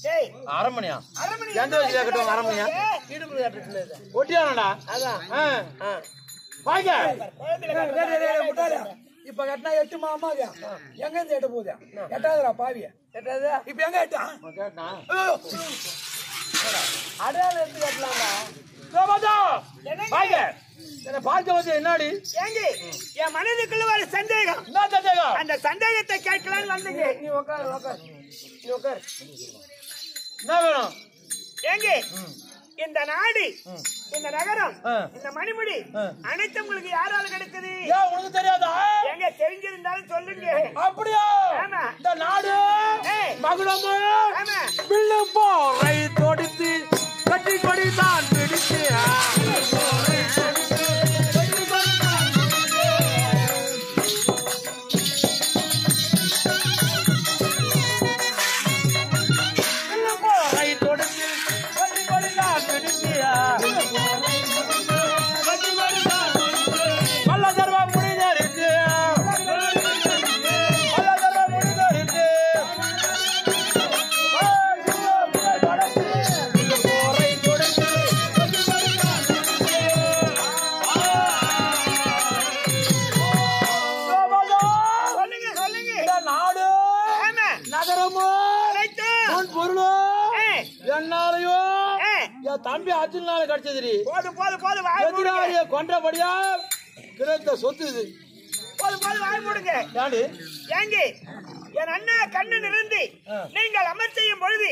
டேய் அரமணியா? அரமணி எந்த வயசுல கட்டுவாங்க அரமணியா? இடுப்புல கட்டுறது. ஒட்டியானடா? அதான். வாங்க. இப்ப கட்டினா 8 மாமாங்க. எங்க இருந்து 8 போகுது? 8ஆவதுடா பாவிய. 8ஆவது. இப்ப எங்க 8? கேட்டான். அடையாளம் எடுத்து கட்டலாம்டா. வாங்க. என்ன பார்க்க வந்து என்னடி? ஏங்க என் மனதுக்குள்ள ஒரு சந்தேகம். என்ன சந்தேகம்? அந்த சந்தேகத்தை கேட்கலாம்னு வந்தீங்க. நீ உட்கார் உட்கார். நீ உட்கார். என்ன வேணும்? ஏங்க இந்த நாடு இந்த நகரம் இந்த மணிமுடி அனைத்து உங்களுக்கு யாரால கிடைச்சது? ஏன் உனக்கு தெரியாதா? எங்க தெரிஞ்சிருந்தாலும் சொல்லுங்க. அப்படியா? ஆமா. இந்த நாடு மகுடமோ ஆமா. பிள்ளை போரை தொடுத்து கட்டி கொடி தான் பிடிச்சு தம்பி அர்ஜுனால கிடைச்சது. போதும் போதும் போதும் எதிராளிய கொன்றபடியா கிடைத்த சொத்து இது. போதும் போதும் வாய் மூடுங்க. ஏங்க என் அண்ணா கண்ணு நிறுத்தி நீங்கள் அமர் செய்யும் பொழுது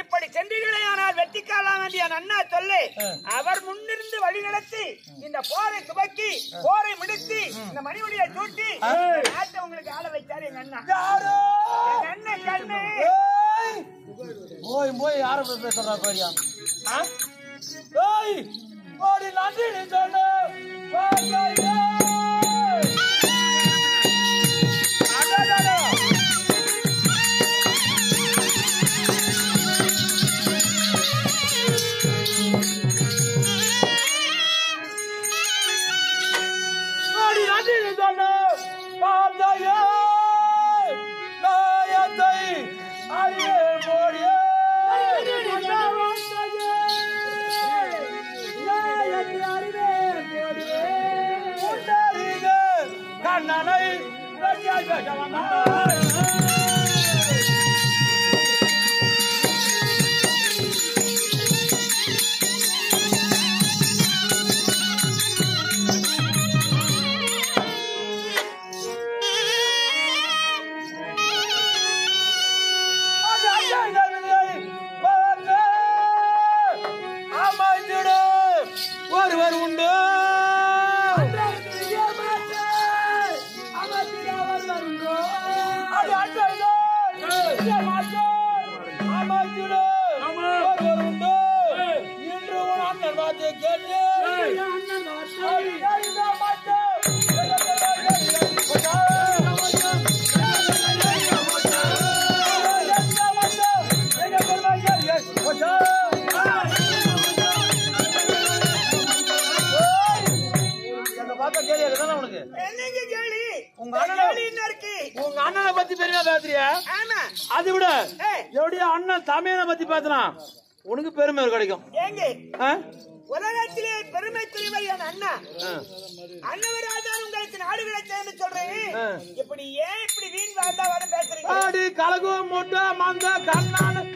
இப்படி சென்றீர்களே ஆனால் வெட்டிக்காலாம் என்று என் அண்ணா சொல்லு. அவர் முன்னிருந்து வழி நடத்தி இந்த போரை துவக்கி போரை முடித்து இந்த மணிமுடியை தூட்டி நாட்டை உங்களுக்கு ஆள வைத்தாரு எங்க அண்ணா. எங்க அண்ணன் கண்ணு போய் போய் யார பேசுறா பாரியா? ஓடி நன்றி சொல்லு. ஓடி நன்றி சொல்லு. பாதையே நாயத்தை அறிய மோடியே கண்ணனை ஒருவர் உண்டு. இன்று உன் அண்ணன் வார்த்தையை கேட்டு உங்க அண்ணனை பத்தி பெருமையா பேசுறிய? அது விட எப்படியா அண்ணன் தமையனை பத்தி பேசலாம், உனக்கு பெருமை கிடைக்கும். உலகத்திலே பெருமைக்குரியவர் என் அண்ணா. அண்ணவராதான் உங்களுக்கு நாடுகளை சேர்ந்து சொல்றேன். இப்படி ஏன் இப்படி வீண் வார்த்தை பேசுறீங்க? கலகு முட்டை மந்த கண்ணான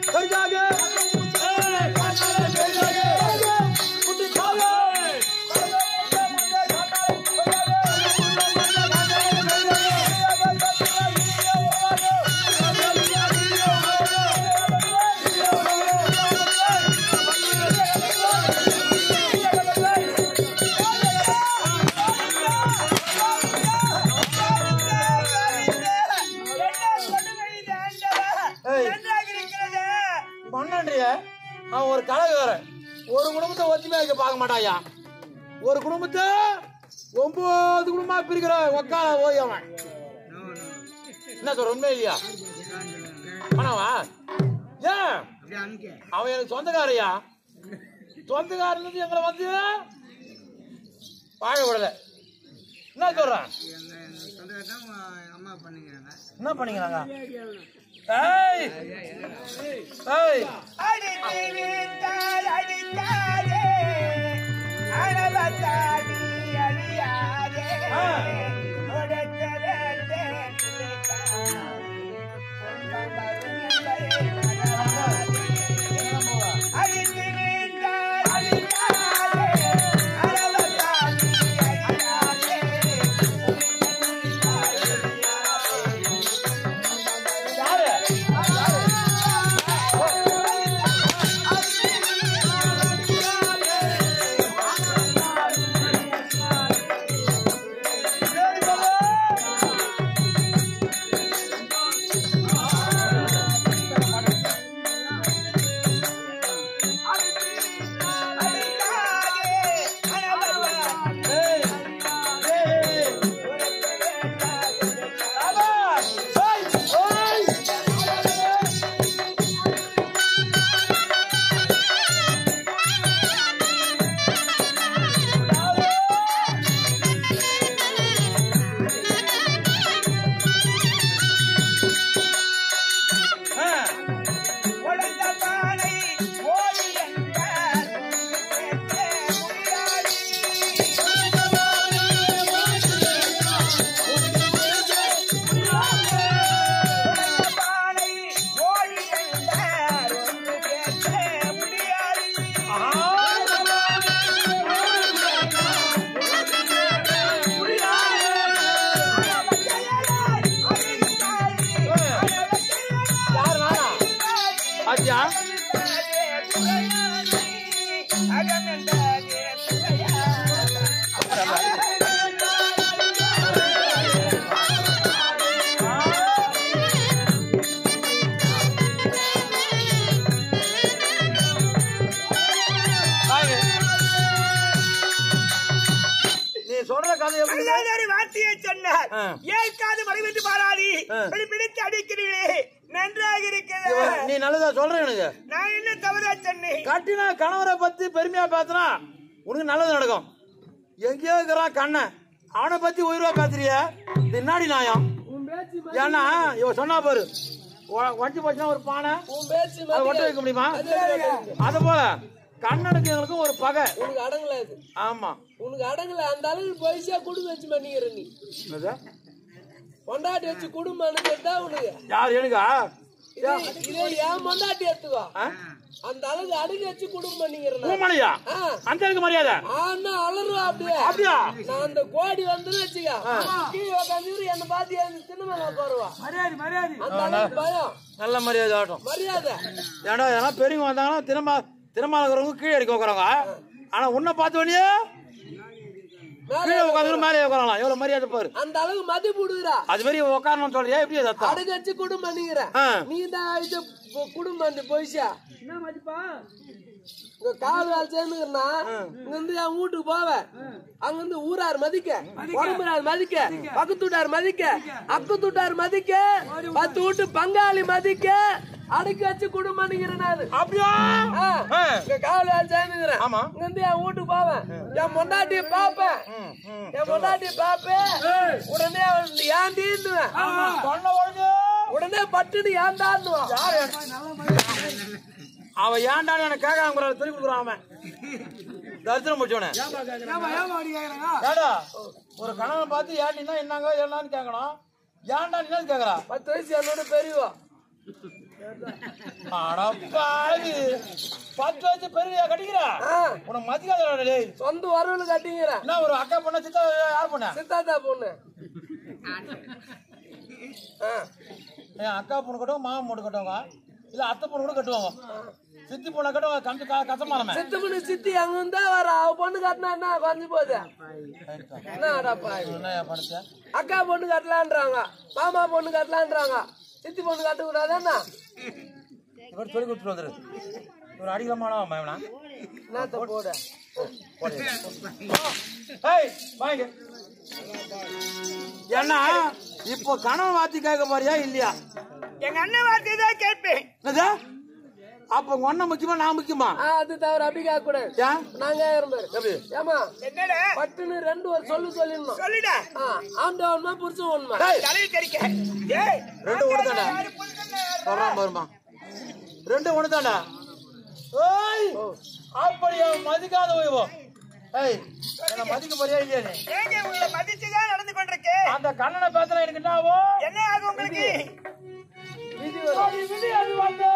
கண்ணன்றிய அவன் ஒரு கலகாரன். ஒரு குடும்பத்தை ஒத்துமையா வைக்க பார்க்க மாட்டாயா. ஒரு குடும்பத்தை 9 குடும்பமா பிரிக்கிற ஒக்கால ஓய் அவன். என்ன சொல்ற உண்மை இல்லையா? ஆனாவா ஏன் அவன் எனக்கு சொந்தக்காரையா. சொந்தக்காரன் எங்களை வந்து வாழ விடல. என்ன சொல்றான்? என்ன பண்ணீங்களாங்க? ஏய் ஏய் வார்த்தையை சொன்னார். ஏற்காது மறைவிட்டு பாராதி பிடித்து அடிக்கிறீர்களே, நன்றாக இருக்கிறது. நீ நல்லதா சொல்ற எனக்கு. நான் என்ன தவறா சொன்னேன்? கட்டினா கணவரை பத்தி பெருமையா பேசுனா உனக்கு நல்லது நடக்கும். எங்கேயோ இருக்கிறான் கண்ணன், அவனை பத்தி உயிர்வா பேசுறிய பின்னாடி நாயம். ஏன்னா இவ சொன்னா பாரு, வஞ்சி போச்சுன்னா ஒரு பானை ஒட்ட வைக்க முடியுமா? அது போல கண்ணனுக்கு எங்களுக்கும் ஒரு பகை. உனக்கு அடங்கல அது. ஆமா உனக்கு அடங்கல. அந்த அளவுக்கு பைசா குடும்பம் வச்சு பண்ணிக்கிற நீ. பொண்டாட்டி வச்சு குடும்பம் அனுப்பிட்டா உனக்கு யார் எனக்கா? இதே ஏன் பொண்டாட்டி எடுத்துக்கோ. அந்த அளவுக்கு அடங்கி வச்சு குடும்பம் பண்ணிக்கிறேன். அந்த அளவுக்கு மரியாதை அலறுவா அப்படியே. அப்படியா? நான் அந்த கோடி வந்து வச்சுக்க கீழே உட்காந்து என்ன பாத்து சின்னமா உட்காருவா. மரியாதை மரியாதை. அந்த அளவுக்கு பயம். நல்ல மரியாதை ஆட்டும் மரியாதை. ஏன்னா ஏன்னா பெரியவங்க வந்தாங்கன்னா திரும்ப கீழே அடிக்க உட்காராங்க. ஆனா உன்னை பார்த்த உடனே கீழே உட்காந்து மேலே உட்காரலாம். எவ்வளவு மரியாதை பாரு. அந்த அளவுக்கு மதிப்பு விடுறா. அது மாதிரி உட்காரணும்னு சொல்றியா? எப்படி அடகு வச்சு குடும்பம் பண்ணிக்கிற நீ தான் இது குடும்பம் வந்து போயிச்சா என்ன மதிப்பா? கால் வேலை சேர்ந்துக்கிறனா இங்க இருந்து என் வீட்டுக்கு போவேன். அங்க இருந்து ஊரார் மதிக்க, உடம்புறார் மதிக்க, பக்கத்து வீட்டார் மதிக்க, அக்கத்து வீட்டார் மதிக்க, 10 வீட்டு பங்காளி மதிக்க, அடக்கி வச்சு குடும்பம் பண்ணிக்கிறேன் நானு. அப்படியா? கால் வேலை சேர்ந்துக்கிறேன். இங்க இருந்து என் வீட்டுக்கு போவேன். என் பொண்டாட்டிய பாப்பேன். என் பொண்டாட்டிய பாப்பேன். உடனே ஏண்டின்னுவேன். உடனே பட்டுன்னு ஏண்டான்னுவான். அவன் ஏண்டான்னு எனக்கு கேட்காம சொல்லி கொடுக்குறான். அவன் தரிசனம் முடிச்சவன ஒரு கணவன் பார்த்து ஏண்டினா என்னங்க ஏண்டான்னு கேட்கணும். ஏண்டா என்னன்னு கேக்குறா? 10 வயசு என்னோட பெரியவா. 10 வயசு பெரிய கட்டிக்கிறா உனக்கு மதிக்காத. சொந்த வரவுல கட்டிக்கிறேன். என்ன ஒரு அக்கா பொண்ணு சித்தா யார் பொண்ணு? சித்தாத்தா பொண்ணு. என் அக்கா பொண்ணு கட்டுவோம், மாமன் பொண்ணு கட்டுவாங்க, இல்ல அத்தை பொண்ணு கூட கட்டுவாங்க. சித்தி பொண்ணை கட்டுவாங்க. கஞ்சு கசமான சித்தி பொண்ணு சித்தி அங்க இருந்தா வர அவ பொண்ணு கட்டினா என்ன குறைஞ்சு போகுது. அக்கா பொண்ணு கட்டலான்றாங்க, மாமா பொண்ணு கட்டலான்றாங்க, சித்தி பொண்ணு கட்ட கூடாதுன்னா இவர் சொல்லி கொடுத்துட்டு வந்துரு. இவர் அடிக்கலாமானா மேவனா போட வாங்க. ஏன்னா இப்போ கணவன் வார்த்தை கேட்க போறியா இல்லையா? எங்க அண்ணன் வார்த்தை தான் கேட்பேன். அப்ப உங்க அண்ணன் முக்கியமா நான் முக்கியமா? அது தவிர அப்படி கேட்க கூடாது. நாங்க ஏமா என்னடா பட்டுன்னு 2 ஒரு சொல்லணும். சொல்லிடா. ஆண்டா ஒண்ணுமா புரிச்சு ஒண்ணுமா தலையை தெரிக்க. 2 ஒண்ணுதானே சொல்றான் பாருமா. 2 ஒண்ணுதானே. ஏய் அப்படியே மதிக்காத போய்வோ. ஏய் என்ன மதிக்க போறியா இல்லையா? ஏங்க உங்களை மதிச்சுதான் நடந்து கொண்டிருக்கு. அந்த கண்ணனை பேசுற எனக்கு என்னவோ என்ன ஆகும் உங்களுக்கு? விதி அது வந்து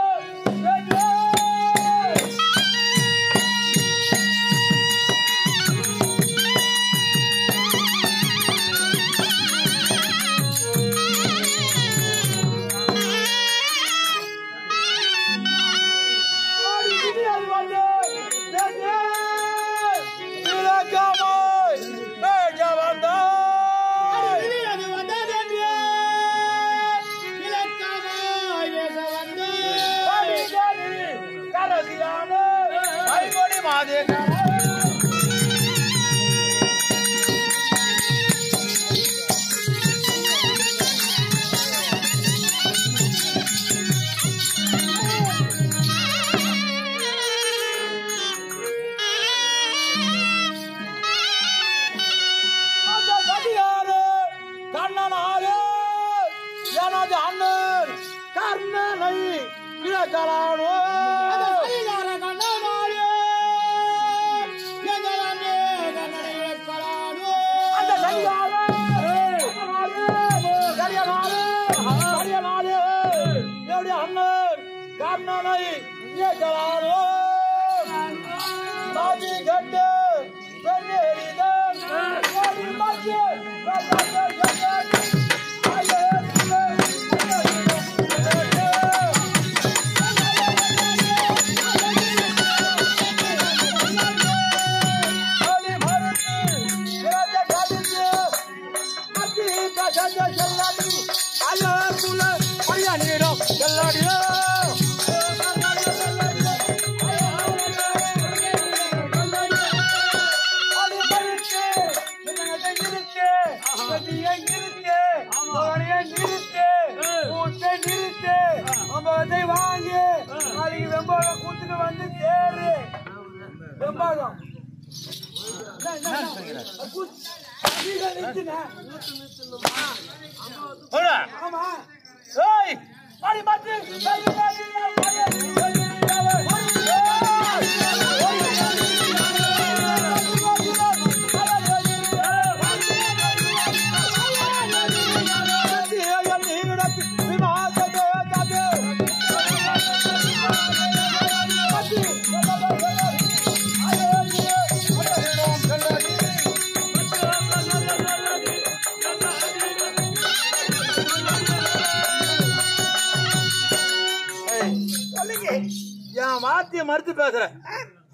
மறுத்து பேசுறேன்.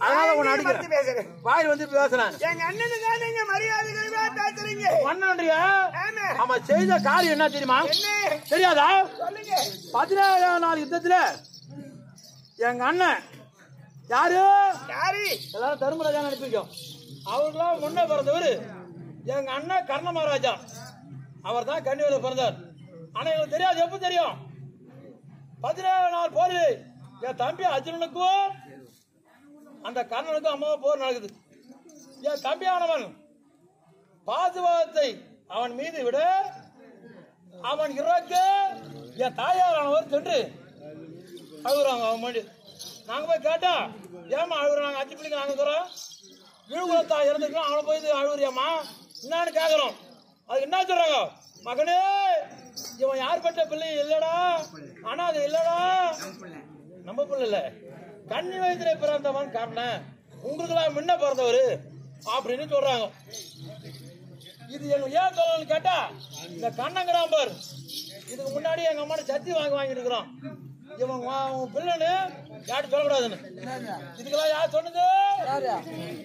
அதனால உன்னை அடிக்கிறேன். வாய் வந்து பேசுறேன். எங்க அண்ணனுக்கு நீங்க மரியாதை பேசுறீங்க. அண்ணன்றியா? ஆமா, செய்த காரியம் என்ன தெரியுமா? தெரியாதா? 17ஆம் நாள் யுத்தத்துல எங்க அண்ணன் யாரு எல்லாரும் தர்மராஜா அனுப்பிக்கும். அவர்களாம் முன்ன பிறந்தவர் எங்க அண்ணன் கர்ண மகாராஜா. அவர் தான் கன்னியூர்ல பிறந்தார். ஆனா எங்களுக்கு தெரியாது. எப்ப தெரியும்? 17ஆம் நாள் போர் என் தம்பி அர்ஜுனனுக்கும் அந்த கர்ணனுக்கும் அம்மாவை போர் நடக்குது. என் தம்பியானவன் பாசுவாதத்தை அவன் மீது விட அவன் இறக்க என் தாயாரானவர் சென்று அழுகுறாங்க. அவன் மண்டி நாங்க போய் கேட்டா, ஏமா அழுகுறாங்க? அச்சு பிள்ளைங்க நாங்க தரோம் விழுகுலத்தா இறந்துக்கலாம், அவனை போய் அழுகுறியாமா என்னன்னு கேக்குறோம். அதுக்கு என்ன சொல்றாங்க? மகனே, இவன் யார் பட்ட பிள்ளை இல்லடா, ஆனா அது இல்லடா, நம்ம பிள்ளை இல்ல, கன்னி வயசுல பிறந்தவன் காரணம், உங்களுக்கெல்லாம் முன்ன பிறந்தவரு அப்படின்னு சொல்றாங்க. இது எங்க ஏன் சொல்லணும்னு கேட்டா, இந்த கண்ணங்கிராம்பர் இதுக்கு முன்னாடி எங்க அம்மா சத்தி வாங்கிட்டு இருக்கிறோம். இவன் பிள்ளைன்னு யாரும் சொல்லக்கூடாதுன்னு. இதுக்கெல்லாம் யார் சொன்னது?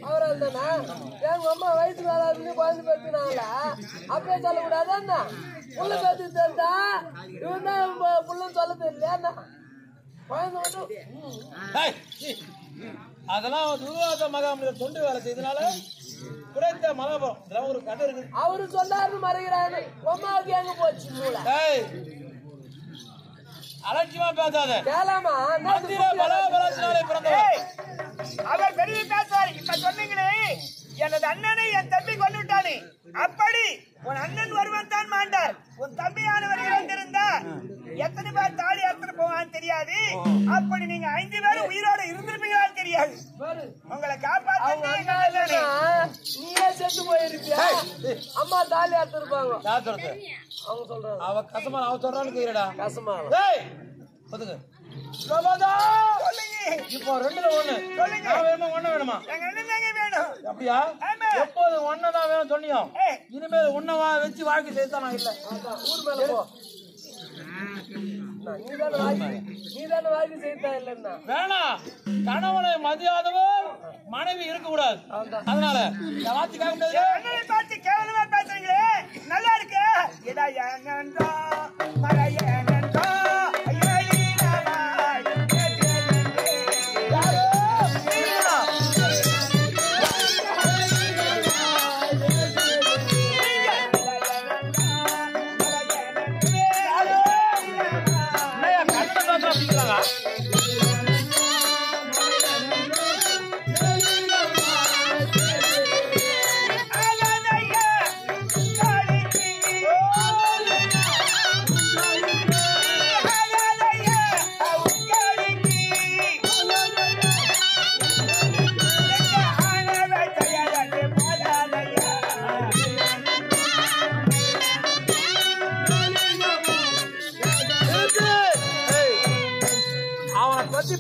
அவர் எங்க அம்மா வயசுக்கு வராதுன்னு குழந்தை பேசினாங்களா? அப்படியே சொல்லக்கூடாது. என்ன புள்ள பேசி தெரிஞ்சா இவன் தான் புள்ளன்னு சொல்ல தெரியல. அதெல்லாம் துருவாச மகாமுனிய தொண்டு வேலை செய்தனால கிடைத்த மகாபுரம் ஒரு கதை இருக்கு. அவரு சொன்னாரு மறைகிறாரு. அம்மாவுக்கு எங்க போச்சு மூளை? அலட்சியமா பேசாத. கேளாமா மந்திர பலாபலத்தினாலே பிறந்தவர். அவர் பெரிய பேசாரு. இப்ப சொன்னீங்களே எனது அண்ணனை என் தம்பி கொண்டு விட்டானே, அப்படி உன் அண்ணன் வருவன் தான் மாண்டார். உன் தம்பியானவர் இறந்திருந்தா எத்தனை பேர் தாலி அறுத்து போவான்னு தெரியாது. அப்படி நீங்க 5 பேரும் உயிரோட இருந்திருப்பீங்களான்னு தெரியாது. உங்களை காப்பாற்ற நீயே செத்து போயிருப்பியா? அம்மா தாலி அறுத்திருப்பாங்க. அவங்க சொல்றாங்க. அவ கசமா அவ சொல்றான்னு கேக்குறடா. கசமா பாத்துங்க. இப்போ 2ல 1 சொல்லுங்க. ஒண்ணு வேணுமா? எங்க அண்ணன் தாங்க வேணும். அப்படியா? எப்போது ஒண்ணுதான் வேணும் சொன்னியோ, இனிமேல் ஒன்னவா வச்சு வாழ்க்கை செய்தான் நான் இல்ல. ஊர் மேல போ. நீதான வாழ்க்கை செய்தா இல்லன்னா வேணாம். கணவனை மதியாதவர் மனைவி இருக்க கூடாது. அதனால வார்த்தை கேட்க முடியாது. அண்ணனை பார்த்து கேவலமா பேசுறீங்களே, நல்லா இருக்கு. இடா ஏனந்தோ மலையேனந்தோ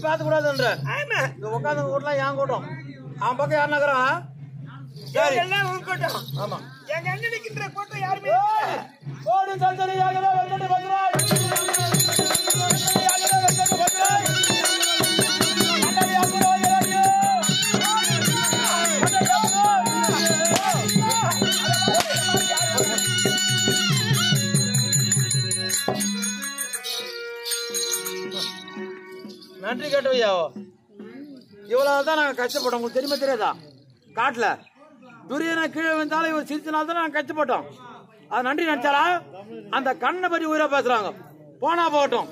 பேச கூடாதுன்ற உட்காந்து கூட்டலாம் ஏன் கூட்டம். அவன் பக்கம் யார் நகரம்? சரி எல்லாம் உன் கூட்டம். ஆமா, எங்க அண்ணனுக்கின்ற கூட்டம் யாருமே ஓடி சந்தனையாகவே வந்துட்டு வந்துறாய். நன்றி கேட்டவையாவோ. இவ்வளவுதான் நாங்க கஷ்டப்பட்டோம். உங்களுக்கு தெரியுமா தெரியாதா? காட்டுல துரியனை கீழே வந்தாலும் இவர் சிரிச்சனால தான் நாங்க கஷ்டப்பட்டோம். அது நன்றி நினைச்சாரா? அந்த கண்ணை பற்றி உயிரா பேசுறாங்க. போனா போகட்டும்,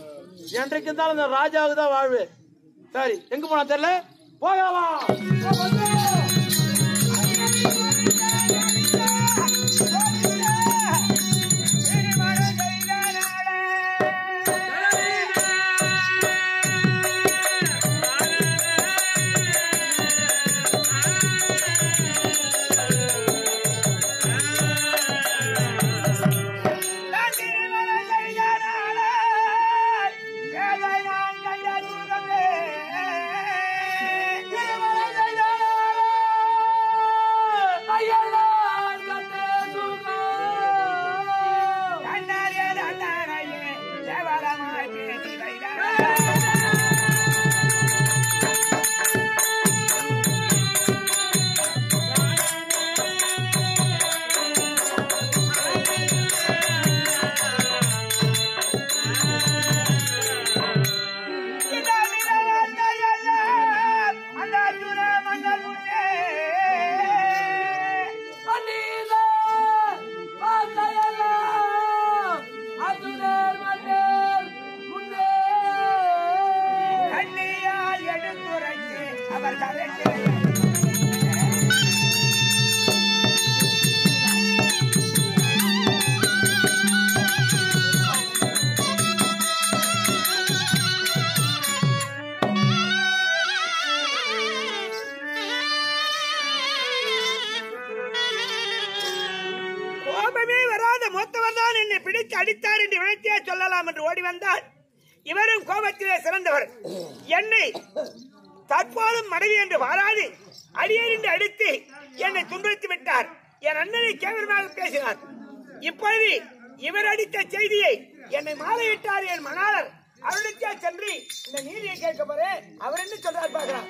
என்றைக்கு இருந்தாலும் இந்த ராஜாவுக்கு தான் வாழ்வு. சரி, எங்க போனா தெரியல, போகலாம். அடித்தார் என்று விளைத்தியா சொல்லலாம் என்று ஓடி வந்தார். இவரும் கோபத்திலே சிறந்தவர். என்னை தற்போதும் மனைவி என்று வாராது அடியேன் என்று அடித்து என்னை துன்புறுத்தி விட்டார். என் அண்ணனை கேவலமாக பேசினார். இப்பொழுது இவர் அடித்த செய்தியை என்னை மாலையிட்டார் என் மணாளர். அவருக்கே சென்று இந்த நீதியை கேட்க போறேன். அவர் என்ன சொல்றார் பார்க்கலாம்.